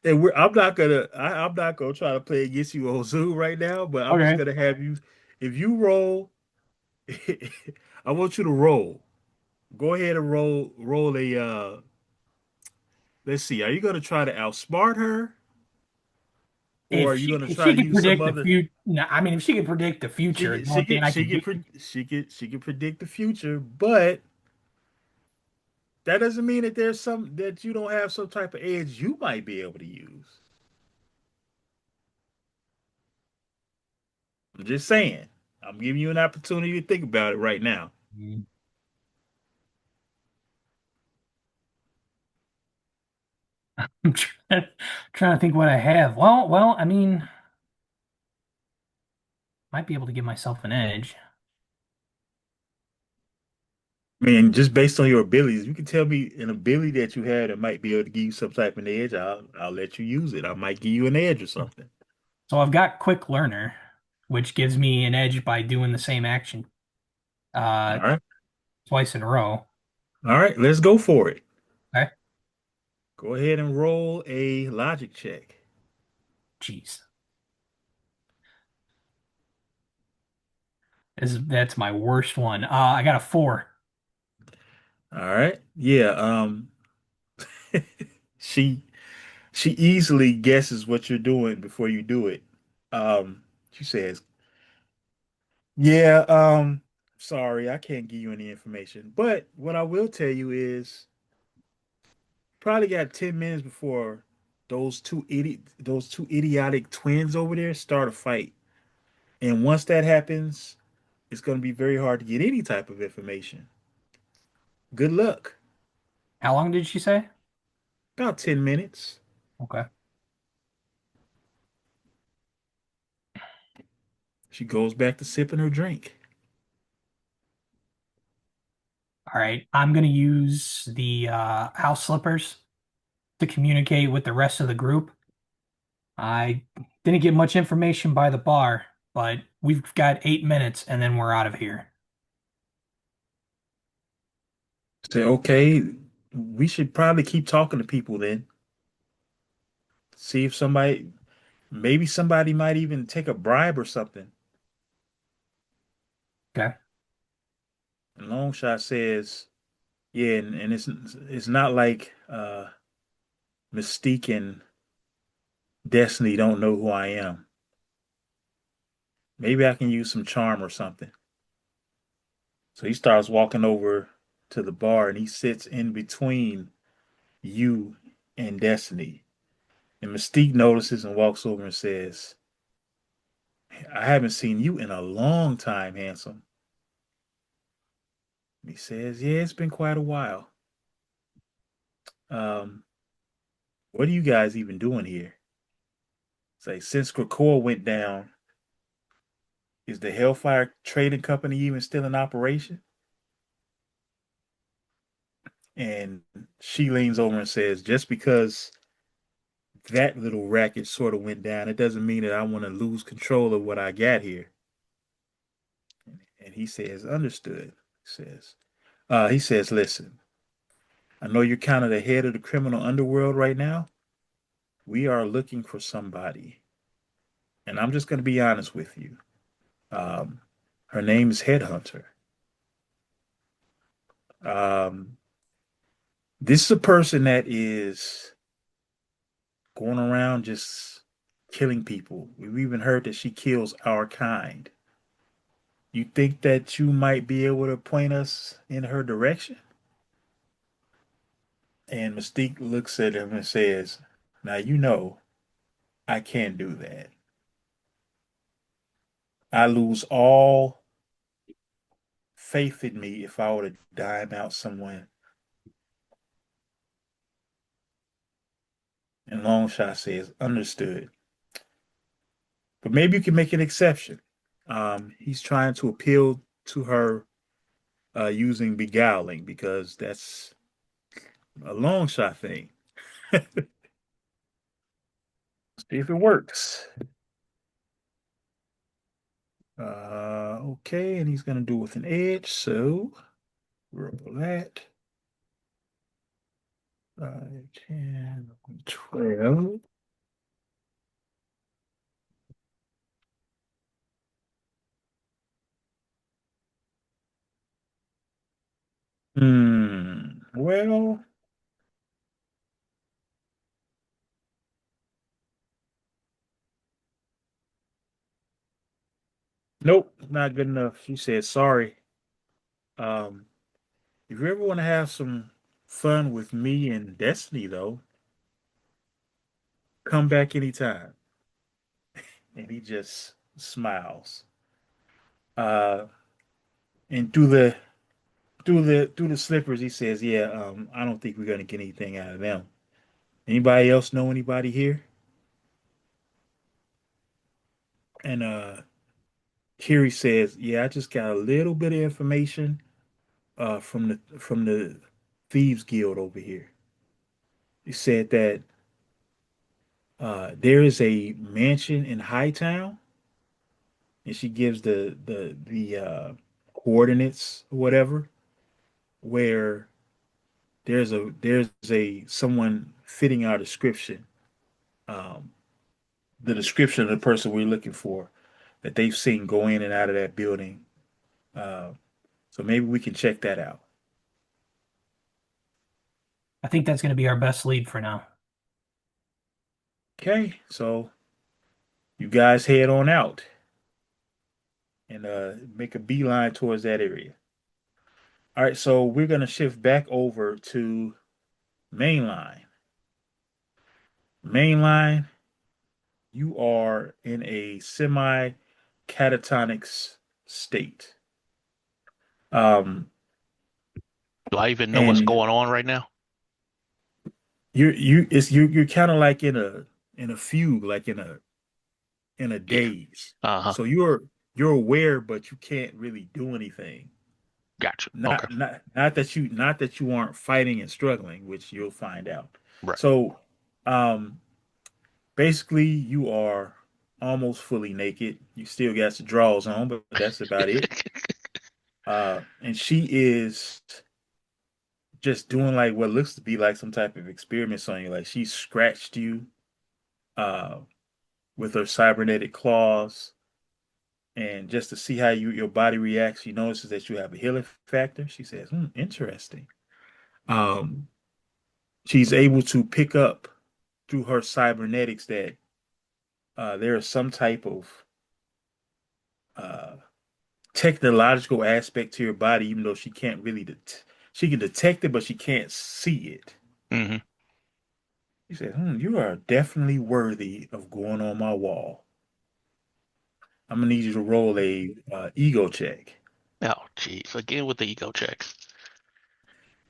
And I'm not gonna try to play against you on Zoom right now, but I'm just Okay. gonna have you, if you roll, I want you to roll. Go ahead and roll a let's see, are you gonna try to outsmart her or are you gonna If try she to could use some predict the other future, no, I mean if she could predict the she future, could the only thing I could do. she could predict the future, but that doesn't mean that there's some that you don't have some type of edge you might be able to use. I'm just saying. I'm giving you an opportunity to think about it right now. Mm. I'm trying to think what I have. I mean, might be able to give myself an edge. I mean, just based on your abilities, you can tell me an ability that you had that might be able to give you some type of edge. I'll let you use it. I might give you an edge or something. So I've got quick learner, which gives me an edge by doing the same action All uh right. twice in a row. All right, let's go for it. Okay. Go ahead and roll a logic check. Jeez. That's my worst one. I got a 4. All right. Yeah, she she easily guesses what you're doing before you do it. She says, "Yeah, sorry, I can't give you any information. But what I will tell you is probably got 10 minutes before those two idiotic twins over there start a fight. And once that happens, it's going to be very hard to get any type of information. Good luck." How long did she say? About 10 minutes. Okay. She goes back to sipping her drink. All right. I'm gonna use the house slippers to communicate with the rest of the group. I didn't get much information by the bar, but we've got 8 minutes and then we're out of here. Say, okay, we should probably keep talking to people then. See if maybe somebody might even take a bribe or something. Okay. And Longshot says, yeah, and it's not like Mystique and Destiny don't know who I am. Maybe I can use some charm or something. So he starts walking over to the bar and he sits in between you and Destiny. And Mystique notices and walks over and says, I haven't seen you in a long time, handsome. He says, yeah, it's been quite a while. Um, what are you guys even doing here? It's like, since Krakoa went down, is the Hellfire Trading Company even still in operation? And she leans over and says, just because that little racket sort of went down, it doesn't mean that I want to lose control of what I got here. And he says, understood. He says, listen, I know you're kind of the head of the criminal underworld right now. We are looking for somebody. And I'm just going to be honest with you. Um, Her name is Headhunter. Um, this is a person that is going around just killing people. We've even heard that she kills our kind. You think that you might be able to point us in her direction? And Mystique looks at him and says, now you know I can't do that. I lose all faith in me if I were to dime out someone. And Longshot says, understood. But maybe you can make an exception. He's trying to appeal to her using beguiling because that's a long shot thing. See if it works. Okay, and he's gonna do it with an edge, so roll that. 5, 10, 12. Well, nope, not good enough. She said sorry. Um, if you ever want to have some fun with me and Destiny, though, come back anytime. And he just smiles. Uh, and through the slippers, he says, "Yeah, I don't think we're gonna get anything out of them. Anybody else know anybody here?" And Kiri says, "Yeah, I just got a little bit of information from the thieves guild over here. He said that there is a mansion in Hightown, and she gives the coordinates or whatever, where there's a someone fitting our description, um, the description of the person we're looking for that they've seen go in and out of that building. Uh, so maybe we can check that out." I think that's going to be our best lead for now. Okay, so you guys head on out and make a beeline towards that area. All right, so we're gonna shift back over to mainline. Mainline, you are in a semi catatonic state. Um, Do I even know what's and going on right now? you're kind of like in a fugue, like in a Yeah. daze. Uh-huh. So you're aware, but you can't really do anything. Gotcha. Okay. Not that you aren't fighting and struggling, which you'll find out. Right. So, um, basically, you are almost fully naked. You still got your drawers on, but that's about it. And she is just doing like what looks to be like some type of experiments on you. Like she scratched you uh, with her cybernetic claws, and just to see how your body reacts, she notices that you have a healing factor. She says, interesting." Um, she's able to pick up through her cybernetics that there is some type of uh, technological aspect to your body, even though she can't really she can detect it, but she can't see it. Hmm. He said, you are definitely worthy of going on my wall. I'm gonna need you to roll a ego check. Oh, geez. Again with the ego checks.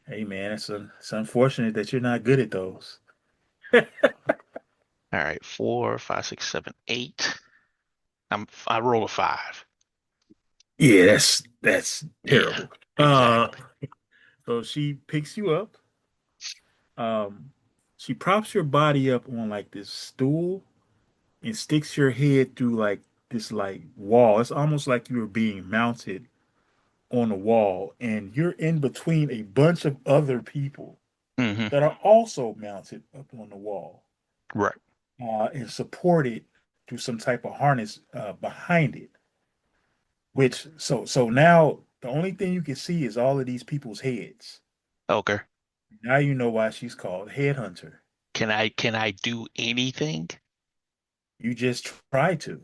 Hey man, it's unfortunate that you're not good at those. All right, 4, 5, 6, 7, 8. I roll a 5. Yeah, that's Yeah, terrible. Uh, exactly. so she picks you up. Um, she props your body up on like this stool and sticks your head through like this like wall. It's almost like you were being mounted on a wall, and you're in between a bunch of other people Hmm. that are also mounted up on the wall Right. and supported through some type of harness behind it. Which so now the only thing you can see is all of these people's heads. Okay. Now you know why she's called Headhunter. Can I do anything? You just try to.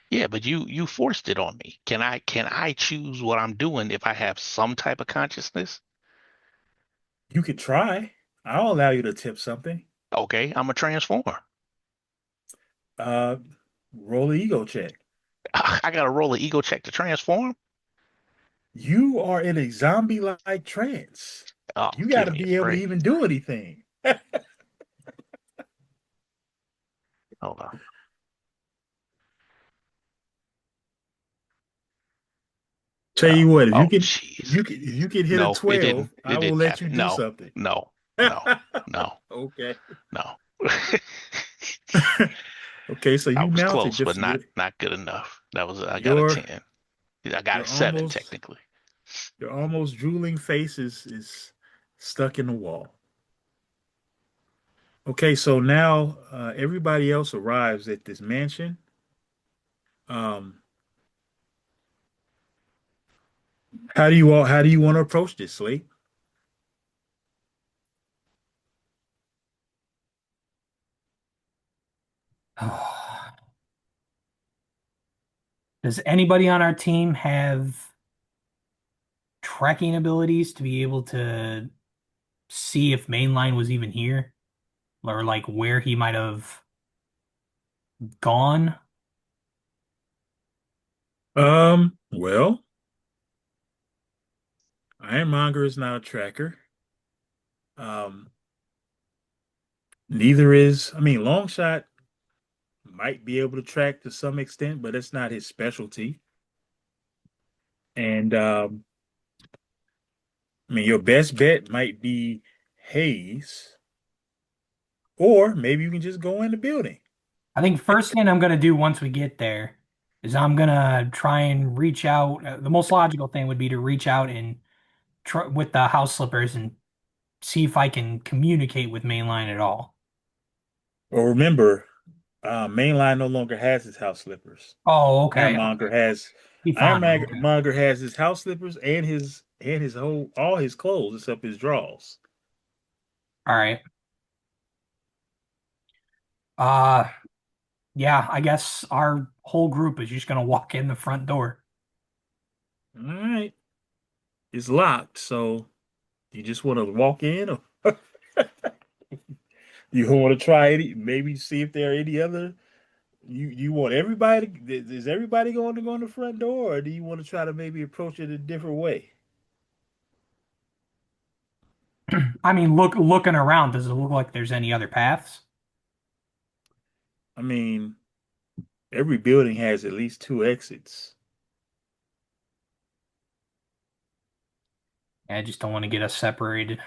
Yeah, but you forced it on me. Can I choose what I'm doing if I have some type of consciousness? You could try. I'll allow you to tip something. Okay, I'm a transformer. Uh, roll an ego check. I gotta roll an ego check to transform. You are in a zombie-like trance. Oh, You got give to me a be able to break. even do anything. Hold on. Tell Oh, you what, if you oh, could, jeez. if you could hit a No, it didn't. 12, It I will didn't let you happen. do No, something. no, no, no, Okay. no. Okay, so I you was mounted close, your but not good enough. I got a your 10. I got a your 7 almost technically. your almost drooling face is stuck in the wall. Okay, so now everybody else arrives at this mansion. Um, how do you want to approach this, Slate? Does anybody on our team have tracking abilities to be able to see if Mainline was even here or like where he might have gone? Well, Ironmonger is not a tracker. Um, neither is, I mean, Longshot might be able to track to some extent, but it's not his specialty. And I mean, your best bet might be Hayes, or maybe you can just go in the building. I think first thing I'm gonna do once we get there is I'm gonna try and reach out. The most logical thing would be to reach out and try with the house slippers and see if I can communicate with Mainline at all. Well, remember, Mainline no longer has his house slippers. Oh, okay. Ironmonger has Be fine. Okay. Ironmonger has his house slippers and his whole all his clothes except his drawers. All right. Uh, yeah, I guess our whole group is just gonna walk in the front door. All right, it's locked, so you just want to walk in, or you want to try any, maybe see if there are any other. You want everybody? Is everybody going to go in the front door, or do you want to try to maybe approach it a different way? I mean, looking around, does it look like there's any other paths? I mean, every building has at least two exits. I just don't want to get us separated.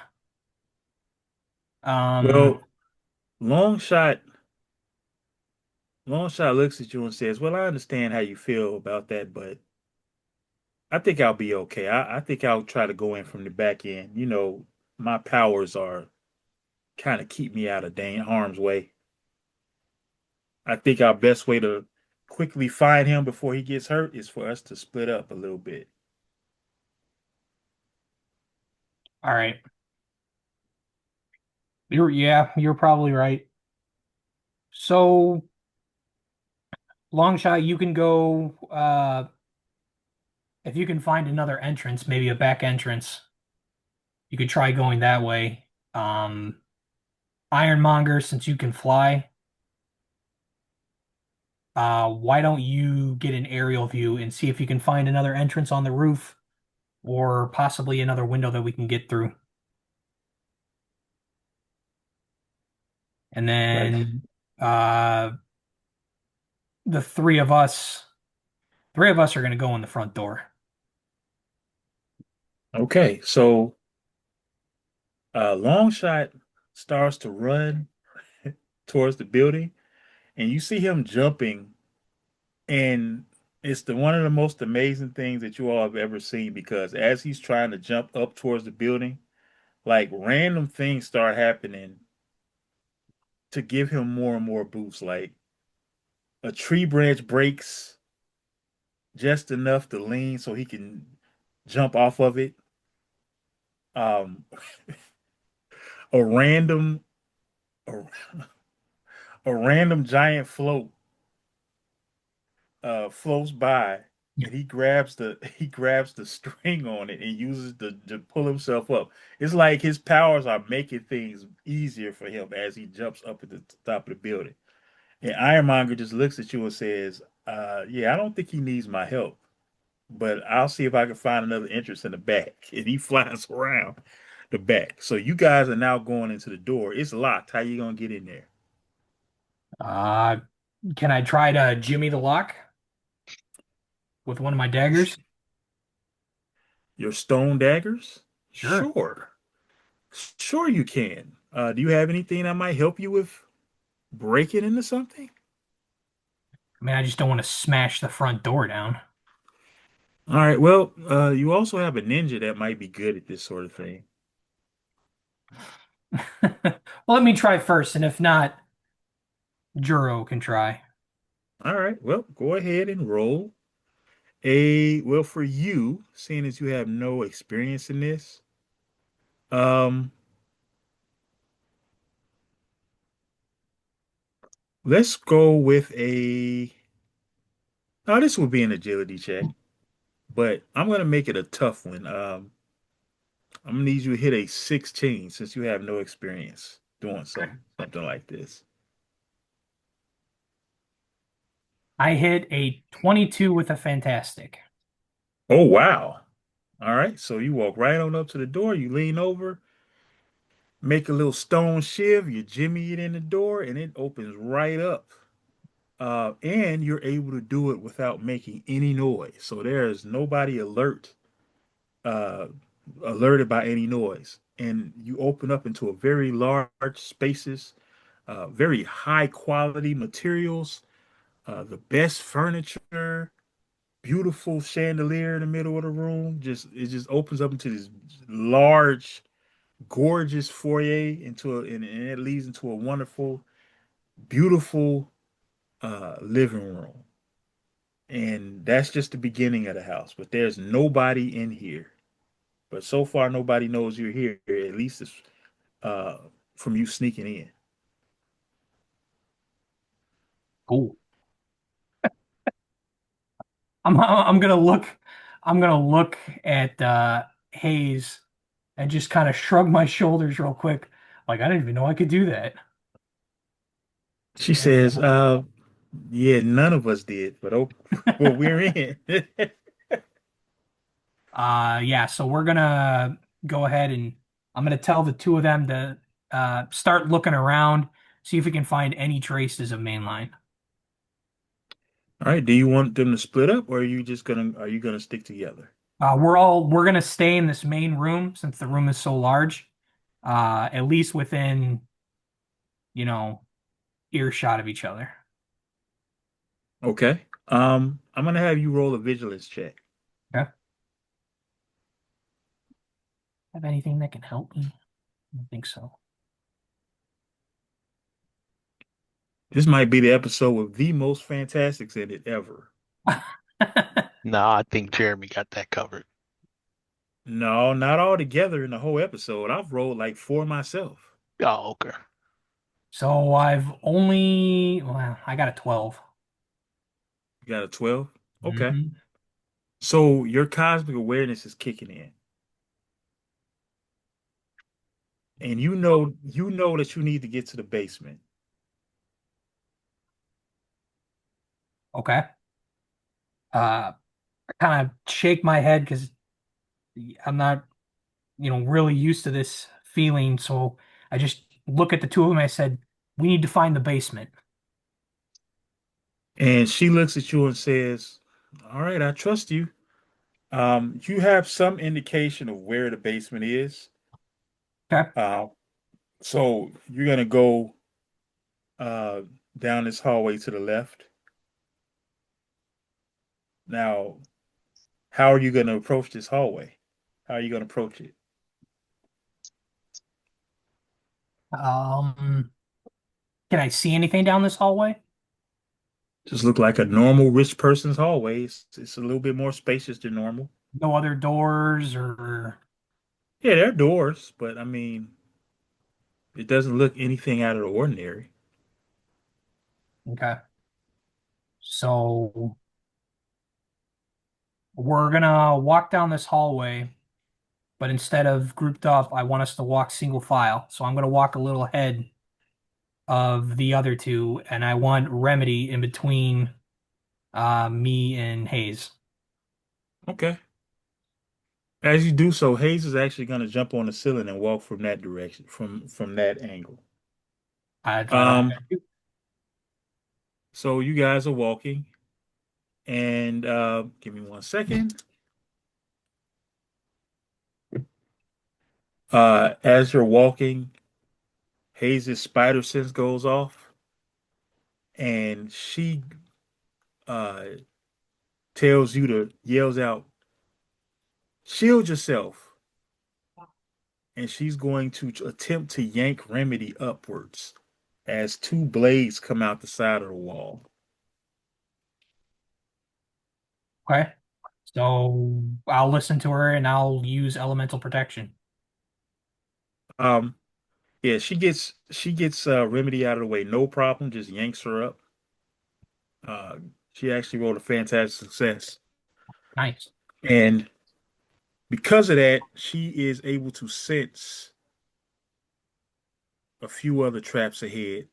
Um, Well, long shot, long shot looks at you and says, "Well, I understand how you feel about that, but I think I'll be okay. I think I'll try to go in from the back end. You know, my powers are kind of keep me out of harm's way. I think our best way to quickly find him before he gets hurt is for us to split up a little bit." all right. You're probably right. So, long shot, you can go. if you can find another entrance, maybe a back entrance, you could try going that way. Ironmonger, since you can fly, why don't you get an aerial view and see if you can find another entrance on the roof or possibly another window that we can get through. And Like, then uh the three of us are going to go in the front door. okay, so long shot starts to run towards the building, and you see him jumping, and it's the one of the most amazing things that you all have ever seen because as he's trying to jump up towards the building, like random things start happening to give him more and more boosts. Like a tree branch breaks just enough to lean so he can jump off of it. Um, a random a, a random giant float floats by and he grabs the string on it and uses to pull himself up. It's like his powers are making things easier for him as he jumps up at the top of the building. And Ironmonger just looks at you and says, yeah, I don't think he needs my help, but I'll see if I can find another entrance in the back. And he flies around the back. So you guys are now going into the door. It's locked. How you gonna get in there? Uh, can I try to jimmy the lock with one of my daggers? Your stone daggers? Sure. Sure. Sure you can. Do you have anything that might help you with breaking into something? I mean, I just don't want to smash the front door down. All right. Well, you also have a ninja that might be good at this sort of thing. Well, let me try first, and if not, Juro can try. All right. Well, go ahead and roll well for you, seeing as you have no experience in this. Um, let's go with a. Oh, this would be an agility check, but I'm gonna make it a tough one. I'm gonna need you to hit a 16 since you have no experience doing something like this. I hit a 22 with a fantastic. Oh wow. All right. So you walk right on up to the door, you lean over, make a little stone shiv, you jimmy it in the door, and it opens right up. And you're able to do it without making any noise. So there is nobody uh, alerted by any noise. And you open up into a very large spaces, very high quality materials, the best furniture, beautiful chandelier in the middle of the room. Just it just opens up into this large, gorgeous foyer and it leads into a wonderful, beautiful living room. And that's just the beginning of the house. But there's nobody in here. But so far, nobody knows you're here. At least it's uh, from you sneaking in. Cool. I'm gonna look. I'm gonna look at Hayes and just kind of shrug my shoulders real quick. Like I didn't even know I could do that. She And says, yeah, none of us did, but oh, well, we're in. yeah, so we're gonna go ahead and I'm gonna tell the two of them to start looking around, see if we can find any traces of mainline. All right. Do you want them to split up, or are you gonna stick together? We're gonna stay in this main room since the room is so large, at least within, you know, earshot of each other. Okay. I'm gonna have you roll a vigilance check. Okay. Have anything that can help me? I don't think so. This might be the episode with the most fantastics in it ever. No, I think Jeremy got that covered. No, not all together in the whole episode. I've rolled like four myself. Oh, okay. So well, I got a 12. You got a 12? Okay. Mhm. So your cosmic awareness is kicking in, and you know that you need to get to the basement. Okay. I kind of shake my head because I'm not, really used to this feeling. So I just look at the two of them. I said, "We need to find the basement." And she looks at you and says, "All right, I trust you. You have some indication of where the basement is. Okay. Uh, so you're gonna go uh, down this hallway to the left. Now, how are you gonna approach this hallway? How are you gonna approach it? Um, can I see anything down this hallway? Just look like a normal rich person's hallway. It's a little bit more spacious than normal. No other doors or Yeah, there are doors, but I mean, it doesn't look anything out of the ordinary. okay. So we're gonna walk down this hallway, but instead of grouped up, I want us to walk single file. So I'm gonna walk a little ahead of the other two, and I want Remedy in between me and Hayes. Okay. As you do so, Hayes is actually going to jump on the ceiling and walk from that direction, from that angle. I thought I Um, so you guys are walking, and give me 1 second. As you're walking, Hayes' spider sense goes off, and she uh tells you to yells out, "Shield yourself!" And she's going to attempt to yank Remedy upwards as two blades come out the side of the wall. okay. So I'll listen to her and I'll use elemental protection. Um, Yeah, she gets Remedy out of the way, no problem. Just yanks her up. Uh, she actually rolled a fantastic success, Nice. and because of that, she is able to sense a few other traps ahead,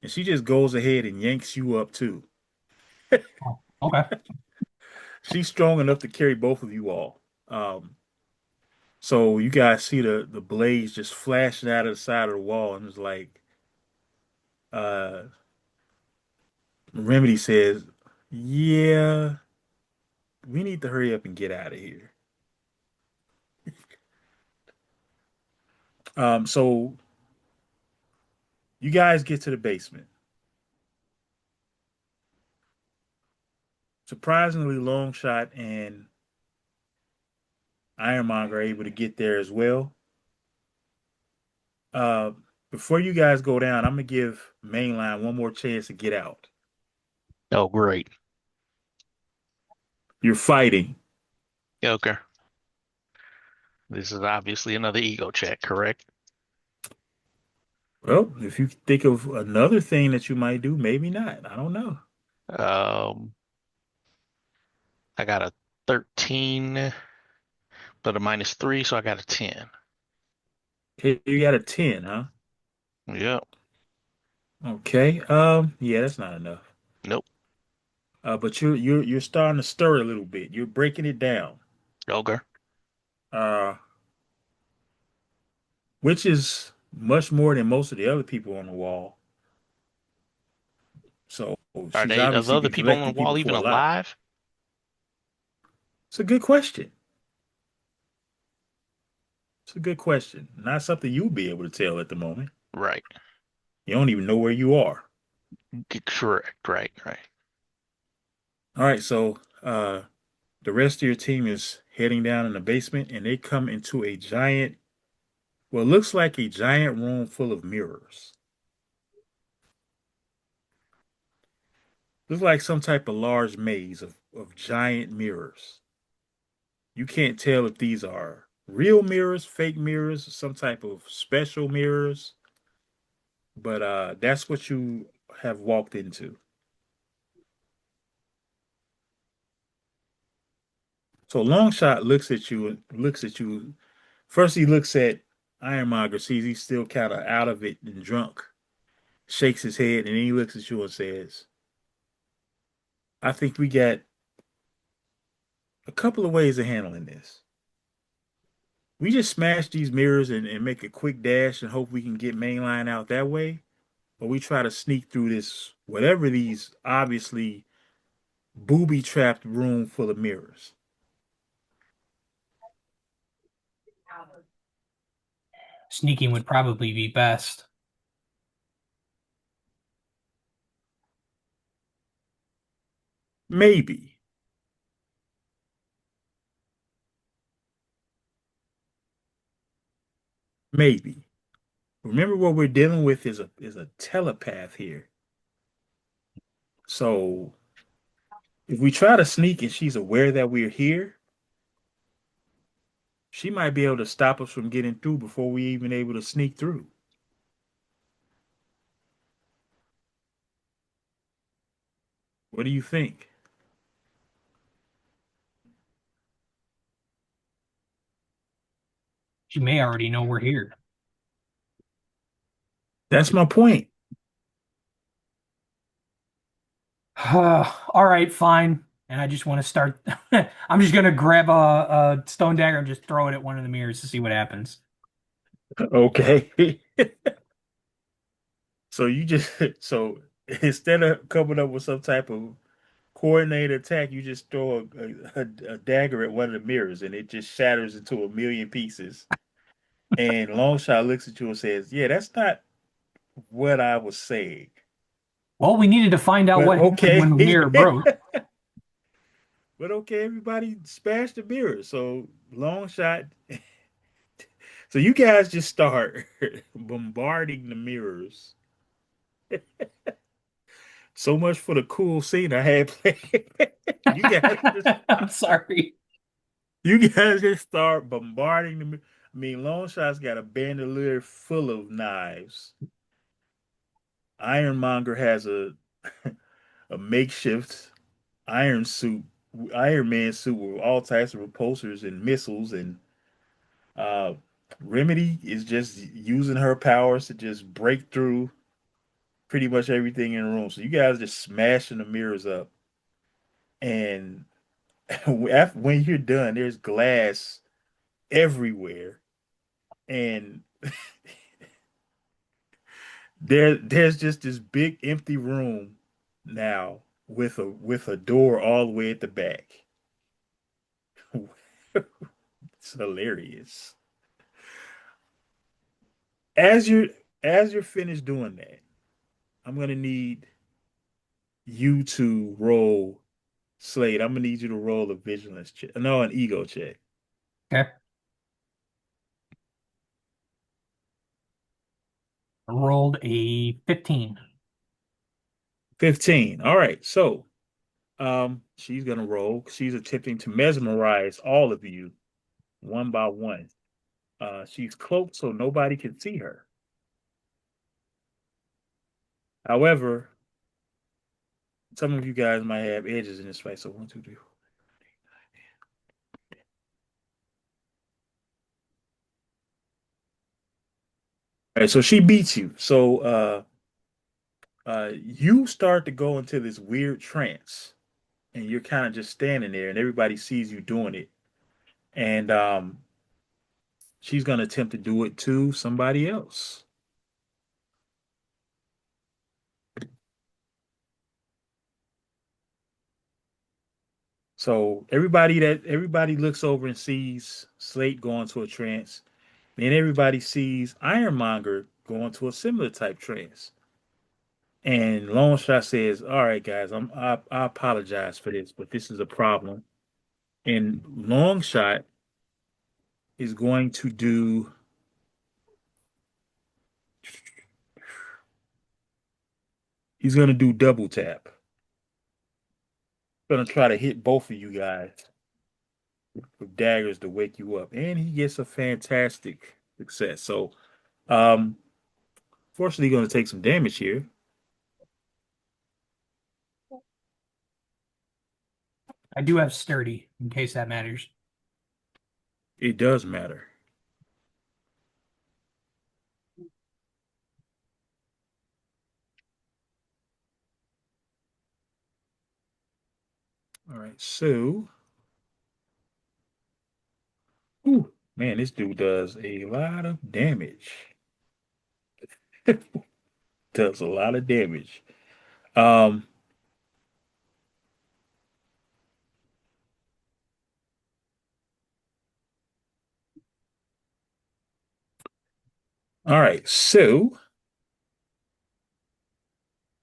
and she just goes ahead and yanks you up too. Oh, okay. She's strong enough to carry both of you all. So you guys see the blades just flashing out of the side of the wall, and it's like uh, Remedy says, "Yeah, we need to hurry up and get out of here." So you guys get to the basement. Surprisingly, Longshot and Ironmonger are able to get there as well. Uh, Before you guys go down, I'm gonna give Mainline one more chance to get out. Oh, great. You're fighting. Okay. This is obviously another ego check, correct? Well, if you think of another thing that you might do, maybe not. I don't know. Um, I got a 13, but a -3, so I got a 10. Okay, you got a 10, huh? Yep. Okay. Yeah, that's not enough. Nope. But you're starting to stir a little bit. You're breaking it down. Okay. Uh, which is much more than most of the other people on the wall. So she's Are the obviously other been people on the collecting people wall even for a lot. alive? It's a good question. It's a good question. Not something you'll be able to tell at the moment. Right. You don't even know where you are. Correct. Right. Right. All right, so the rest of your team is heading down in the basement and they come into a giant, well, it looks like a giant room full of mirrors. Looks like some type of large maze of giant mirrors. You can't tell if these are real mirrors, fake mirrors, some type of special mirrors, but that's what you have walked into. So Longshot looks at you. First he looks at Ironmonger, sees he's still kind of out of it and drunk, shakes his head, and then he looks at you and says, I think we got a couple of ways of handling this. We just smash these mirrors and make a quick dash and hope we can get mainline out that way, or we try to sneak through this whatever these obviously booby trapped room full of mirrors. Sneaking would probably be best. Maybe, maybe. Remember what we're dealing with is a telepath here. So if we try to sneak and she's aware that we're here, she might be able to stop us from getting through before we even able to sneak through. What do you think? She may already know we're here. That's my point. All right, fine. And I just want to start. I'm just gonna grab a stone dagger and just throw it at one of the mirrors to see what happens. Okay. So you just so instead of coming up with some type of coordinated attack, you just throw a dagger at one of the mirrors and it just shatters into a million pieces. And Longshot looks at you and says, "Yeah, that's not what I was saying." Well, we needed to find out But what happened when the okay. mirror broke. But okay, everybody smashed the mirror. So Longshot. So you guys just start bombarding the mirrors. So much for the cool scene I had played. you guys just I'm sorry. you guys just start bombarding the. I mean, Longshot's got a bandolier full of knives. Ironmonger has a makeshift iron suit, Iron Man suit with all types of repulsors and missiles, and uh, Remedy is just using her powers to just break through pretty much everything in the room. So you guys just smashing the mirrors up, and when you're done, there's glass everywhere, and there's just this big empty room now with a door all the way at the back. It's hilarious. As you're as you're finished doing that, I'm gonna need you to roll Slade. I'm gonna need you to roll a vigilance check. No, an ego check. Okay. I rolled a 15. 15. All right. So she's gonna roll. She's attempting to mesmerize all of you one by one. She's cloaked so nobody can see her. However, some of you guys might have edges in this fight. So one, two, three, four. All right, so she beats you. So you start to go into this weird trance, and you're kind of just standing there, and everybody sees you doing it. And she's gonna attempt to do it to somebody else. So everybody looks over and sees Slate go into a trance. Then everybody sees Ironmonger go into a similar type trance. And Longshot says, "All right, guys, I apologize for this, but this is a problem." And Longshot is going to do. He's going to do double tap. Going to try to hit both of you guys with daggers to wake you up, and he gets a fantastic success. So, um, fortunately, going to take some damage here. I do have sturdy. in case that matters. It does matter. All right, so, whew, man, this dude does a lot of damage. Does a lot of damage. Um, all right, so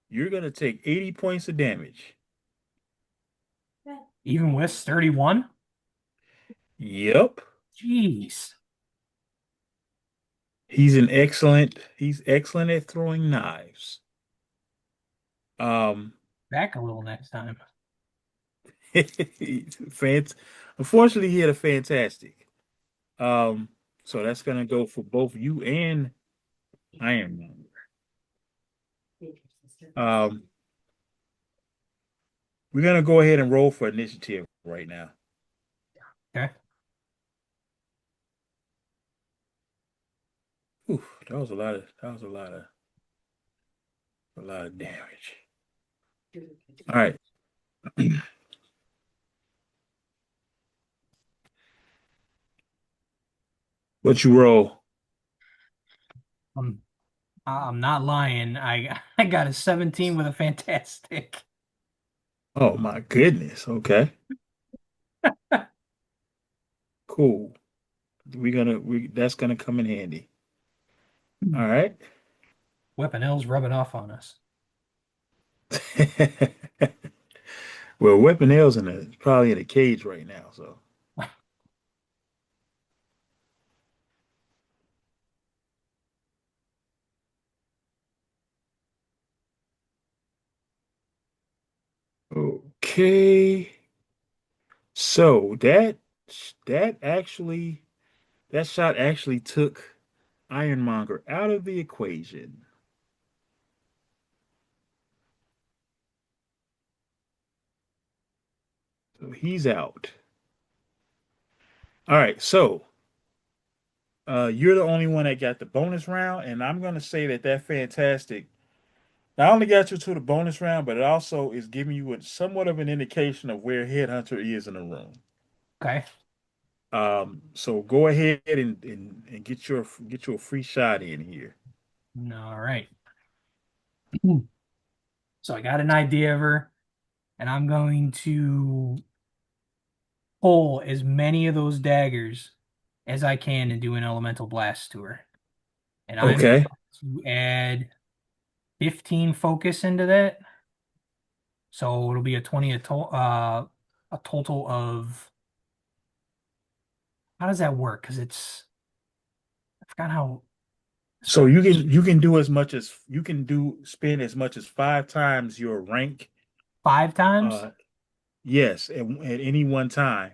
you're gonna take 80 points of damage. Even with 31? Yep. Jeez. He's excellent at throwing knives. Um, Back a little next time. fant unfortunately he had a fantastic. Um, so that's gonna go for both you and Iron Man. Um, we're gonna go ahead and roll for initiative right now. Okay. Ooh, that was a lot of damage. All right. What you roll? I'm I'm not lying. I got a 17 with a fantastic. Oh my goodness. Okay. Cool. We that's gonna come in handy. All right. Weapon L's rubbing off on us. Well, Weapon L's probably in a cage right now, so okay. So that actually that shot actually took Ironmonger out of the equation. So he's out. All right, so you're the only one that got the bonus round, and I'm gonna say that fantastic not only got you to the bonus round, but it also is giving you somewhat of an indication of where Headhunter is in the room. Okay. So go ahead and get you a free shot in here. All right. So I got an idea of her, and I'm going to pull as many of those daggers as I can and do an elemental blast to her. And I'm Okay. going to add 15 focus into that. So it'll be a total of how does that work? Because I forgot how So so you can do as much as you can do spend as much as 5 times your rank. 5 times. Uh, yes, at any one time.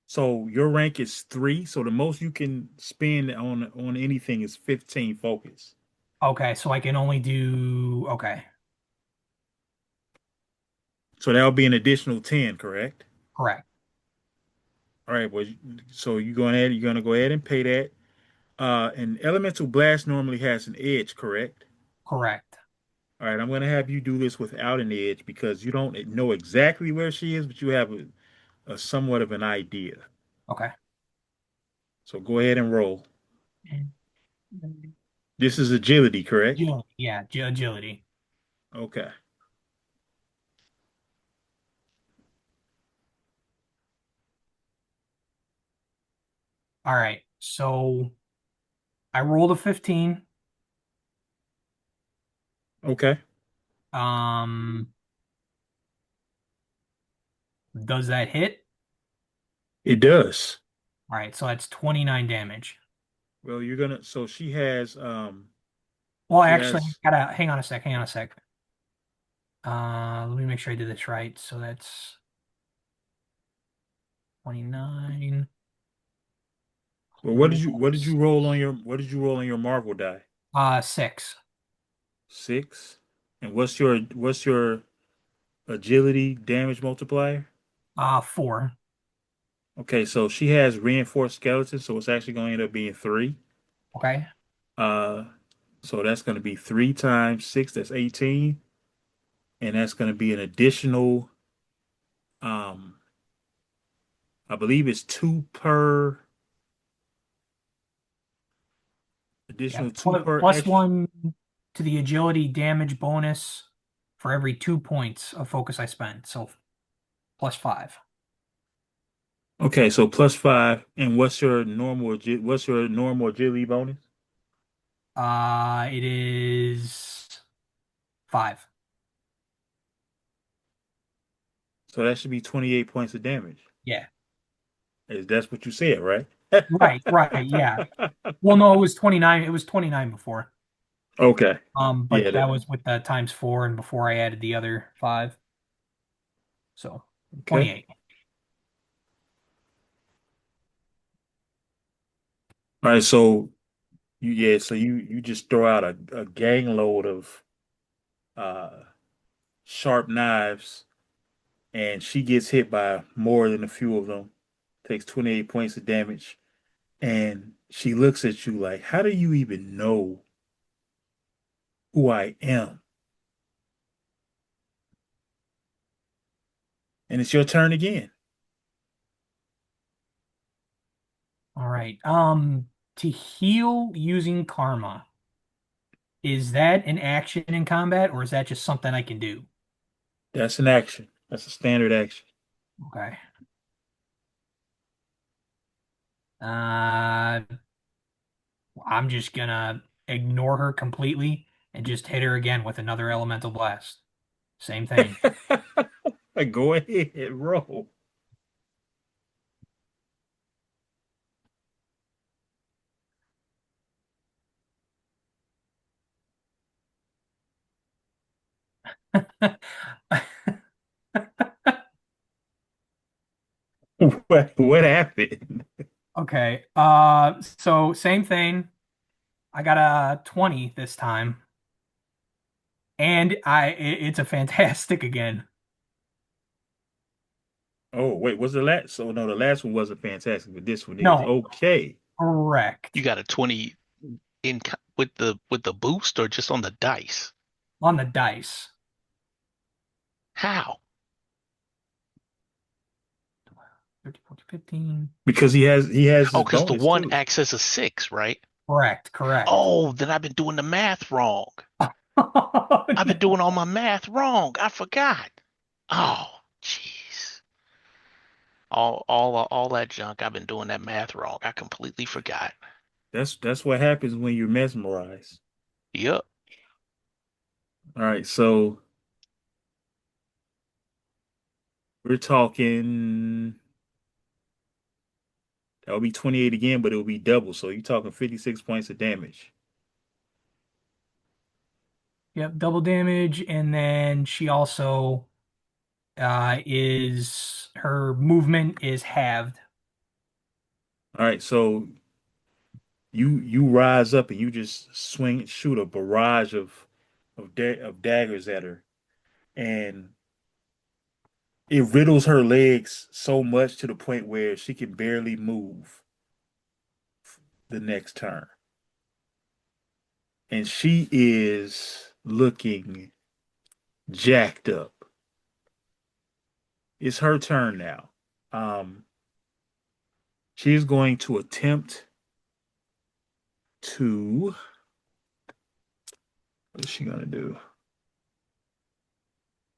So your rank is 3. So the most you can spend on anything is 15 focus. Okay, so I can only do okay, So that'll be an additional 10, correct? correct, All right. Well, so you're gonna go ahead and pay that. An elemental blast normally has an edge, correct? correct. All right. I'm gonna have you do this without an edge because you don't know exactly where she is, but you have a somewhat of an idea. Okay. So go ahead and roll. This is agility, correct? Agility, yeah, agility. Okay. All right, so I rolled a 15. Okay. Um, does that hit? It does. All right, so that's 29 damage. Well, you're gonna. So Well, she actually, has. gotta hang on a sec. Let me make sure I did this right. So that's 29 Well, plus what did you roll on your Marvel die? 6. 6. And what's your agility damage multiplier? 4. Okay, so she has reinforced skeleton, so it's actually going to end up being three. Okay. Uh, so that's going to be three times six, that's 18. And that's going to be an additional, um, I believe it's additional Yep. two per Plus extra. one to the agility damage bonus for every 2 points of focus I spend. So plus five. Okay, so plus five. And what's your normal agility bonus? It is five. So that should be 28 points of damage. Yeah. That's what you said, right? Right, right, yeah. Well, no, it was 29. It was 29 before. Okay. Yeah. But that was with the times four and before I added the other five. So Okay. 28. All right. So you just throw out a gang load of uh sharp knives, and she gets hit by more than a few of them. Takes 28 points of damage, and she looks at you like, "How do you even know who I am?" And it's your turn again. All right. To heal using karma, is that an action in combat or is that just something I can do? That's an action. That's a standard action. Okay. Uh, I'm just gonna ignore her completely and just hit her again with another elemental blast. Same thing. Go ahead, roll. What happened? Okay. So same thing. I got a 20 this time, and it's a fantastic again. Oh, wait, was the last? So no, the last one wasn't fantastic, but this one is. No, Okay. You correct. got a 20 with the boost or just on the dice? On the dice. How? 13, 14, 15. Because he has Oh, his because the bonus one too. acts as a six, right? Correct, correct. Oh, then I've been doing the math wrong. Oh, I've been no. doing all my math wrong. I forgot. Oh, jeez. All that junk. I've been doing that math wrong. I completely forgot. That's what happens when you're mesmerized. Yep. All right, so we're talking that'll be 28 again, but it'll be double. So you're talking 56 points of damage. Yep, double damage, and then she also is her movement is halved. All right, so you rise up and you just shoot a barrage of daggers at her, and it riddles her legs so much to the point where she can barely move the next turn. And she is looking jacked up. It's her turn now. Um, she's going to attempt to. What is she gonna do?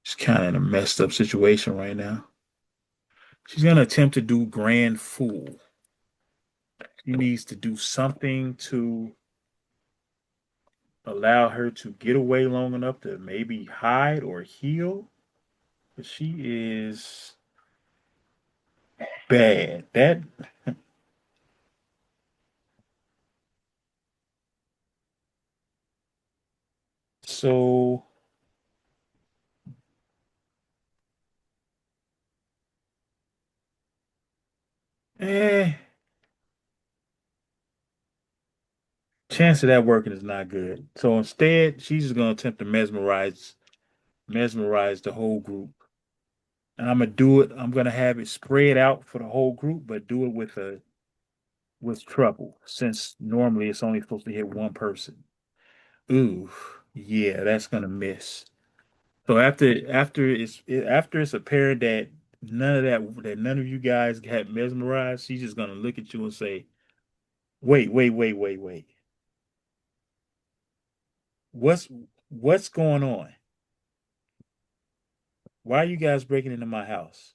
She's kind of in a messed up situation right now. She's gonna attempt to do Grand Fool. She needs to do something to allow her to get away long enough to maybe hide or heal. But she is bad. That so eh chance of that working is not good. So instead, she's just gonna attempt to mesmerize the whole group. and I'm gonna do it. I'm gonna have it spread out for the whole group, but do it with trouble, since normally it's only supposed to hit one person. Ooh, yeah, that's gonna miss. So after it's apparent that none of you guys got mesmerized, she's just gonna look at you and say, wait. What's what's going on? Why are you guys breaking into my house?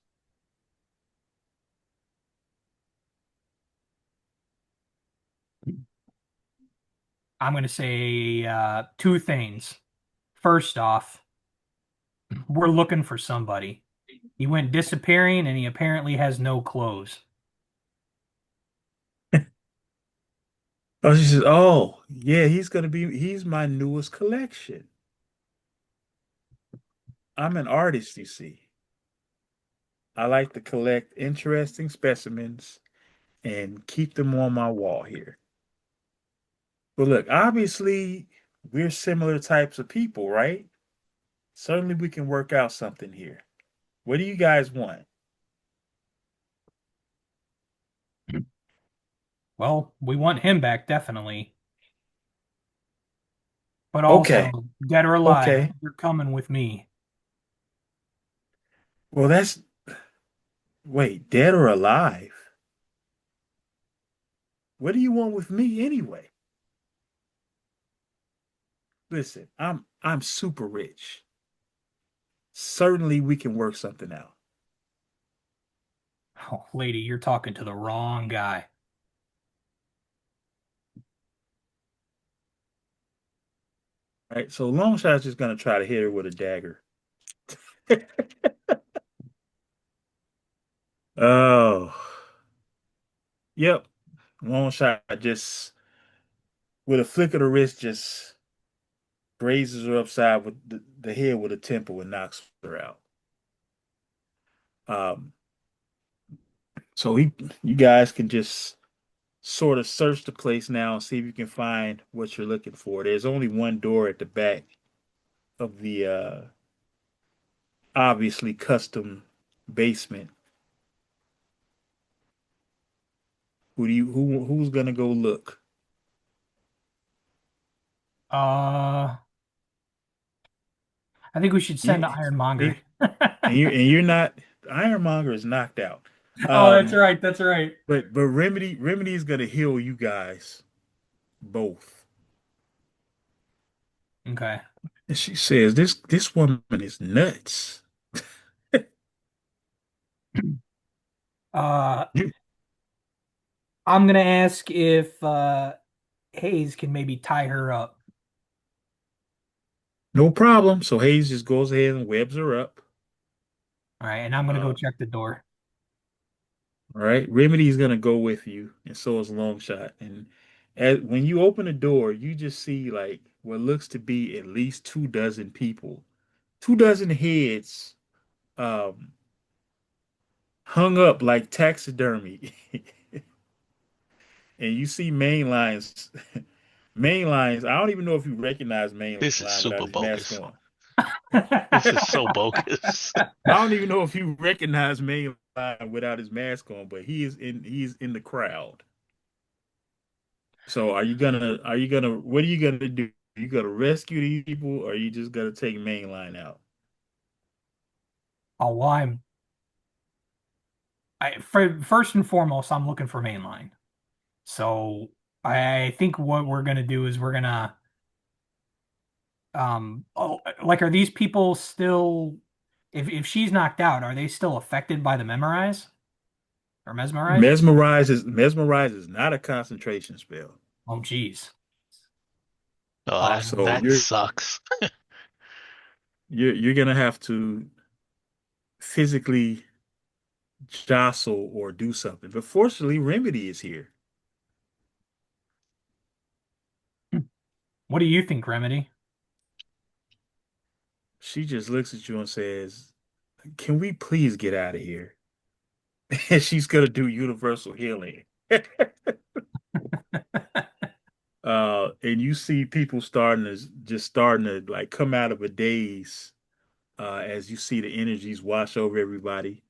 I'm going to say two things. First off, we're looking for somebody. He went disappearing and he apparently has no clothes. Oh, she says, oh, yeah, he's my newest collection. I'm an artist, you see. I like to collect interesting specimens and keep them on my wall here. But look, obviously, we're similar types of people, right? Certainly we can work out something here. What do you guys want? Well, we want him back, definitely. But Okay, also, dead or alive, okay. you're coming with me. Well, wait, dead or alive? What do you want with me anyway? Listen, I'm super rich. Certainly we can work something out. Oh, lady, you're talking to the wrong guy. Right? So Longshot's just gonna try to hit her with a dagger. Oh, yep. Longshot just with a flick of the wrist just grazes her upside with the head with a temple and knocks her out. Um, so you guys can just sort of search the place now and see if you can find what you're looking for. There's only one door at the back of the obviously custom basement. Who's gonna go look? Uh, I think we should send You, Ironmonger. and you're not Ironmonger is knocked out. Oh, that's Um, right. That's right. but Remedy is gonna heal you guys both. Okay. And she says, this woman is nuts. Uh, I'm gonna ask if Hayes can maybe tie her up. No problem. So Hayes just goes ahead and webs her up. All right, and I'm gonna go Uh, check the door. all right. Remedy's gonna go with you, and so is Longshot. And when you open the door, you just see like what looks to be at least 2 dozen people, 2 dozen heads, um, hung up like taxidermy. And you see main lines. Main lines. I don't even know if you recognize main This is line without super his mask bogus. on. This is so bogus. I don't even know if you recognize main line without his mask on, but he's in the crowd. So what are you gonna do? You gonna rescue these people or are you just gonna take main line out? Oh, well, first and foremost, I'm looking for mainline. So I think what we're gonna do is we're gonna oh, like, are these people still, if she's knocked out, are they still affected by the memorize or mesmerize? Mesmerize is not a concentration spell. Oh, geez. Oh, So Um, that sucks. you're gonna have to physically jostle or do something. But fortunately, Remedy is here. what do you think, Remedy? She just looks at you and says, "Can we please get out of here?" And she's gonna do universal healing. And you see people starting to like come out of a daze as you see the energies wash over everybody.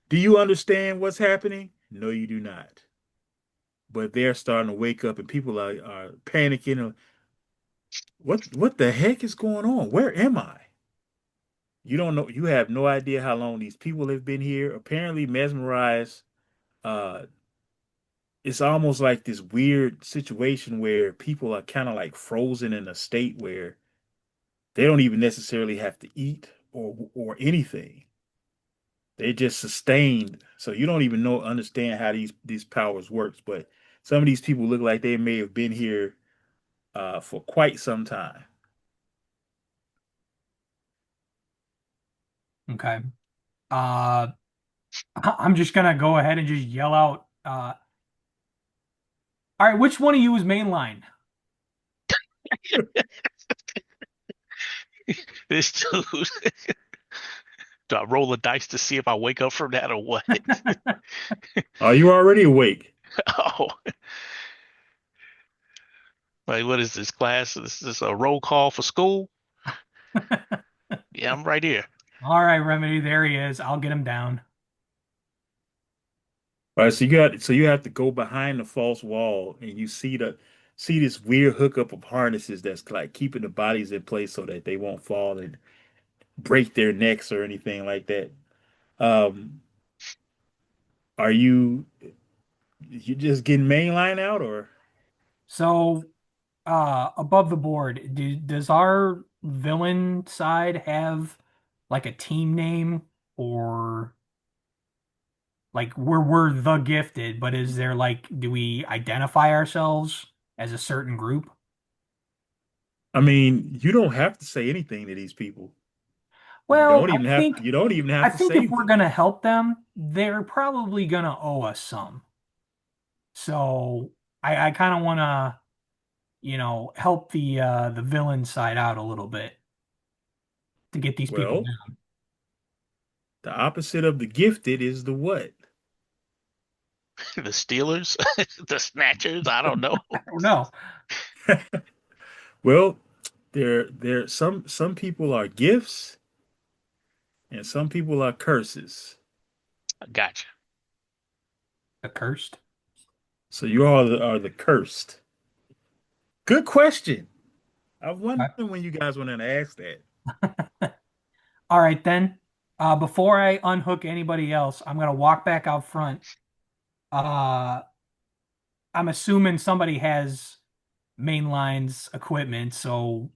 Do you understand what's happening? No, you do not. But they're starting to wake up and people are panicking. What the heck is going on? Where am I? You don't know. You have no idea how long these people have been here. Apparently mesmerized. Uh, it's almost like this weird situation where people are kind of like frozen in a state where they don't even necessarily have to eat or anything. They're just sustained. So you don't even know understand how these powers works. But some of these people look like they may have been here for quite some time. Okay. Uh, I'm just gonna go ahead and just yell out. All right, which one of you is mainline? This dude, do I roll the dice to see if I wake up from that or what? Are you already awake? Oh, like what is this class? This is a roll call for school? Yeah, I'm right here. All right, Remedy, there he is. I'll get him down. All right, so you have to go behind the false wall and you see this weird hookup of harnesses that's like keeping the bodies in place so that they won't fall and break their necks or anything like that. Um, are you just getting mainline out or So, above the board, does our villain side have like a team name or like we're the gifted, but is there like do we identify ourselves as a certain group? I mean, you don't have to say anything to these people. You Well, don't even have you don't even I have to think if save we're them. gonna help them, they're probably gonna owe us some. So I kind of want to, help the villain side out a little bit to get these people Well, down. the opposite of the gifted is the what? The Steelers, the Snatchers. I don't know. I don't know. Well, there some people are gifts and some people are curses. I gotcha. Accursed. So you all are the cursed. Good question. I wonder Okay. when you guys want to ask that. All right then. Before I unhook anybody else, I'm gonna walk back out front. Uh, I'm assuming somebody has mainline's equipment, so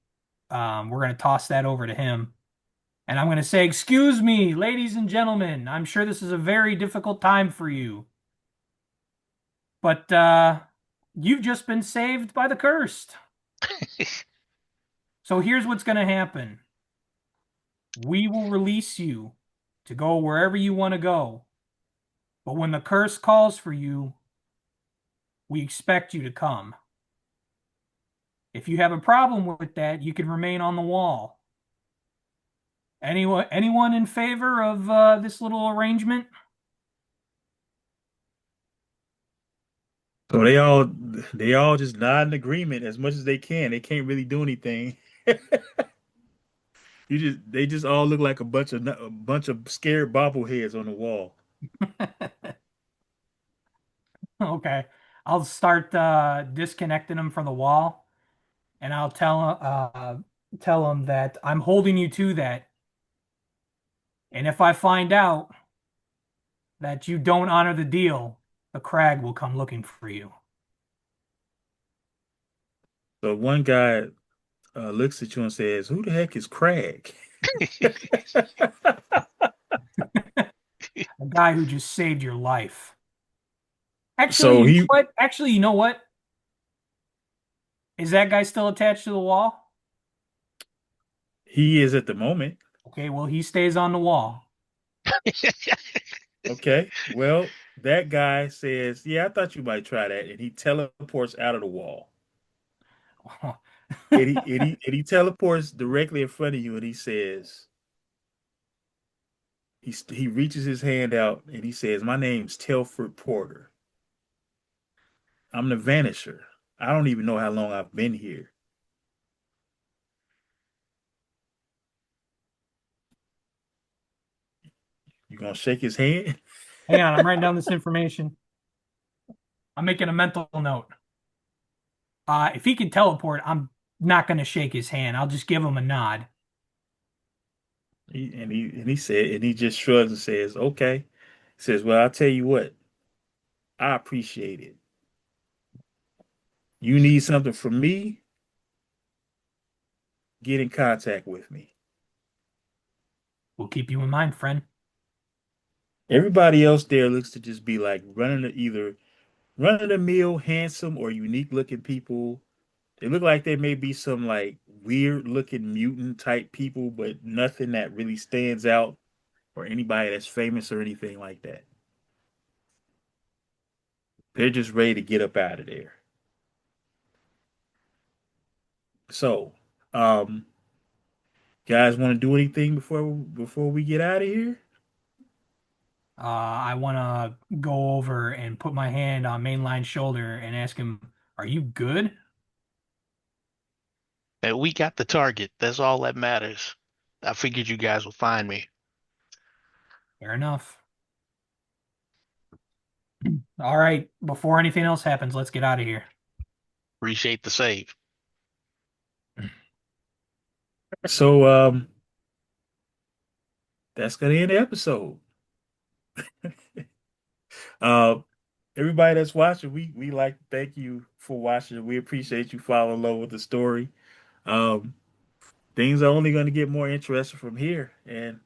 we're gonna toss that over to him. And I'm gonna say, "Excuse me, ladies and gentlemen. I'm sure this is a very difficult time for you, but you've just been saved by the cursed. So here's what's gonna happen. We will release you to go wherever you want to go. But when the curse calls for you, we expect you to come. If you have a problem with that, you can remain on the wall. Anyone in favor of this little arrangement? So they all just nod in agreement as much as they can. They can't really do anything. They just all look like a bunch of scared bobbleheads on the wall. Okay. I'll start disconnecting them from the wall, and I'll tell them that I'm holding you to that. And if I find out that you don't honor the deal, the crag will come looking for you. So one guy looks at you and says, "Who the heck is Craig?" A guy who just saved your life. Actually, So you know he what? Actually, you know what? Is that guy still attached to the wall? he is at the moment. Okay, well, he stays on the wall. Okay. Well, that guy says, "Yeah, I thought you might try that," and he teleports out of the wall. And he teleports directly in front of you, and he says, he reaches his hand out and he says, "My name's Telford Porter. I'm the Vanisher. I don't even know how long I've been here." gonna shake his hand? Hang on, I'm writing down this information. I'm making a mental note. If he can teleport, I'm not going to shake his hand. I'll just give him a nod. He just shrugs and says, "Okay." He says, "Well, I'll tell you what. I appreciate it. You need something from me? Get in contact with me." We'll keep you in mind, friend. Everybody else there looks to just be like either run of the mill, handsome or unique looking people. They look like they may be some like weird looking mutant type people, but nothing that really stands out or anybody that's famous or anything like that. They're just ready to get up out of there. So, um, guys, want to do anything before we get out of here? I want to go over and put my hand on Mainline's shoulder and ask him, "Are you good?" And we got the target. That's all that matters. I figured you guys would find me. Fair enough. All right, before anything else happens, let's get out of here. Appreciate the save. So, that's gonna end the episode. Uh, everybody that's watching, we like to thank you for watching. We appreciate you following along with the story. Um, things are only going to get more interesting from here, and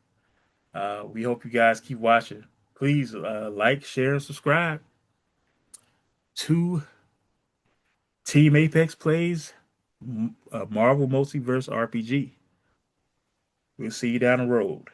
we hope you guys keep watching. Please like, share, and subscribe to Team Apex Plays Marvel Multiverse RPG. We'll see you down the road.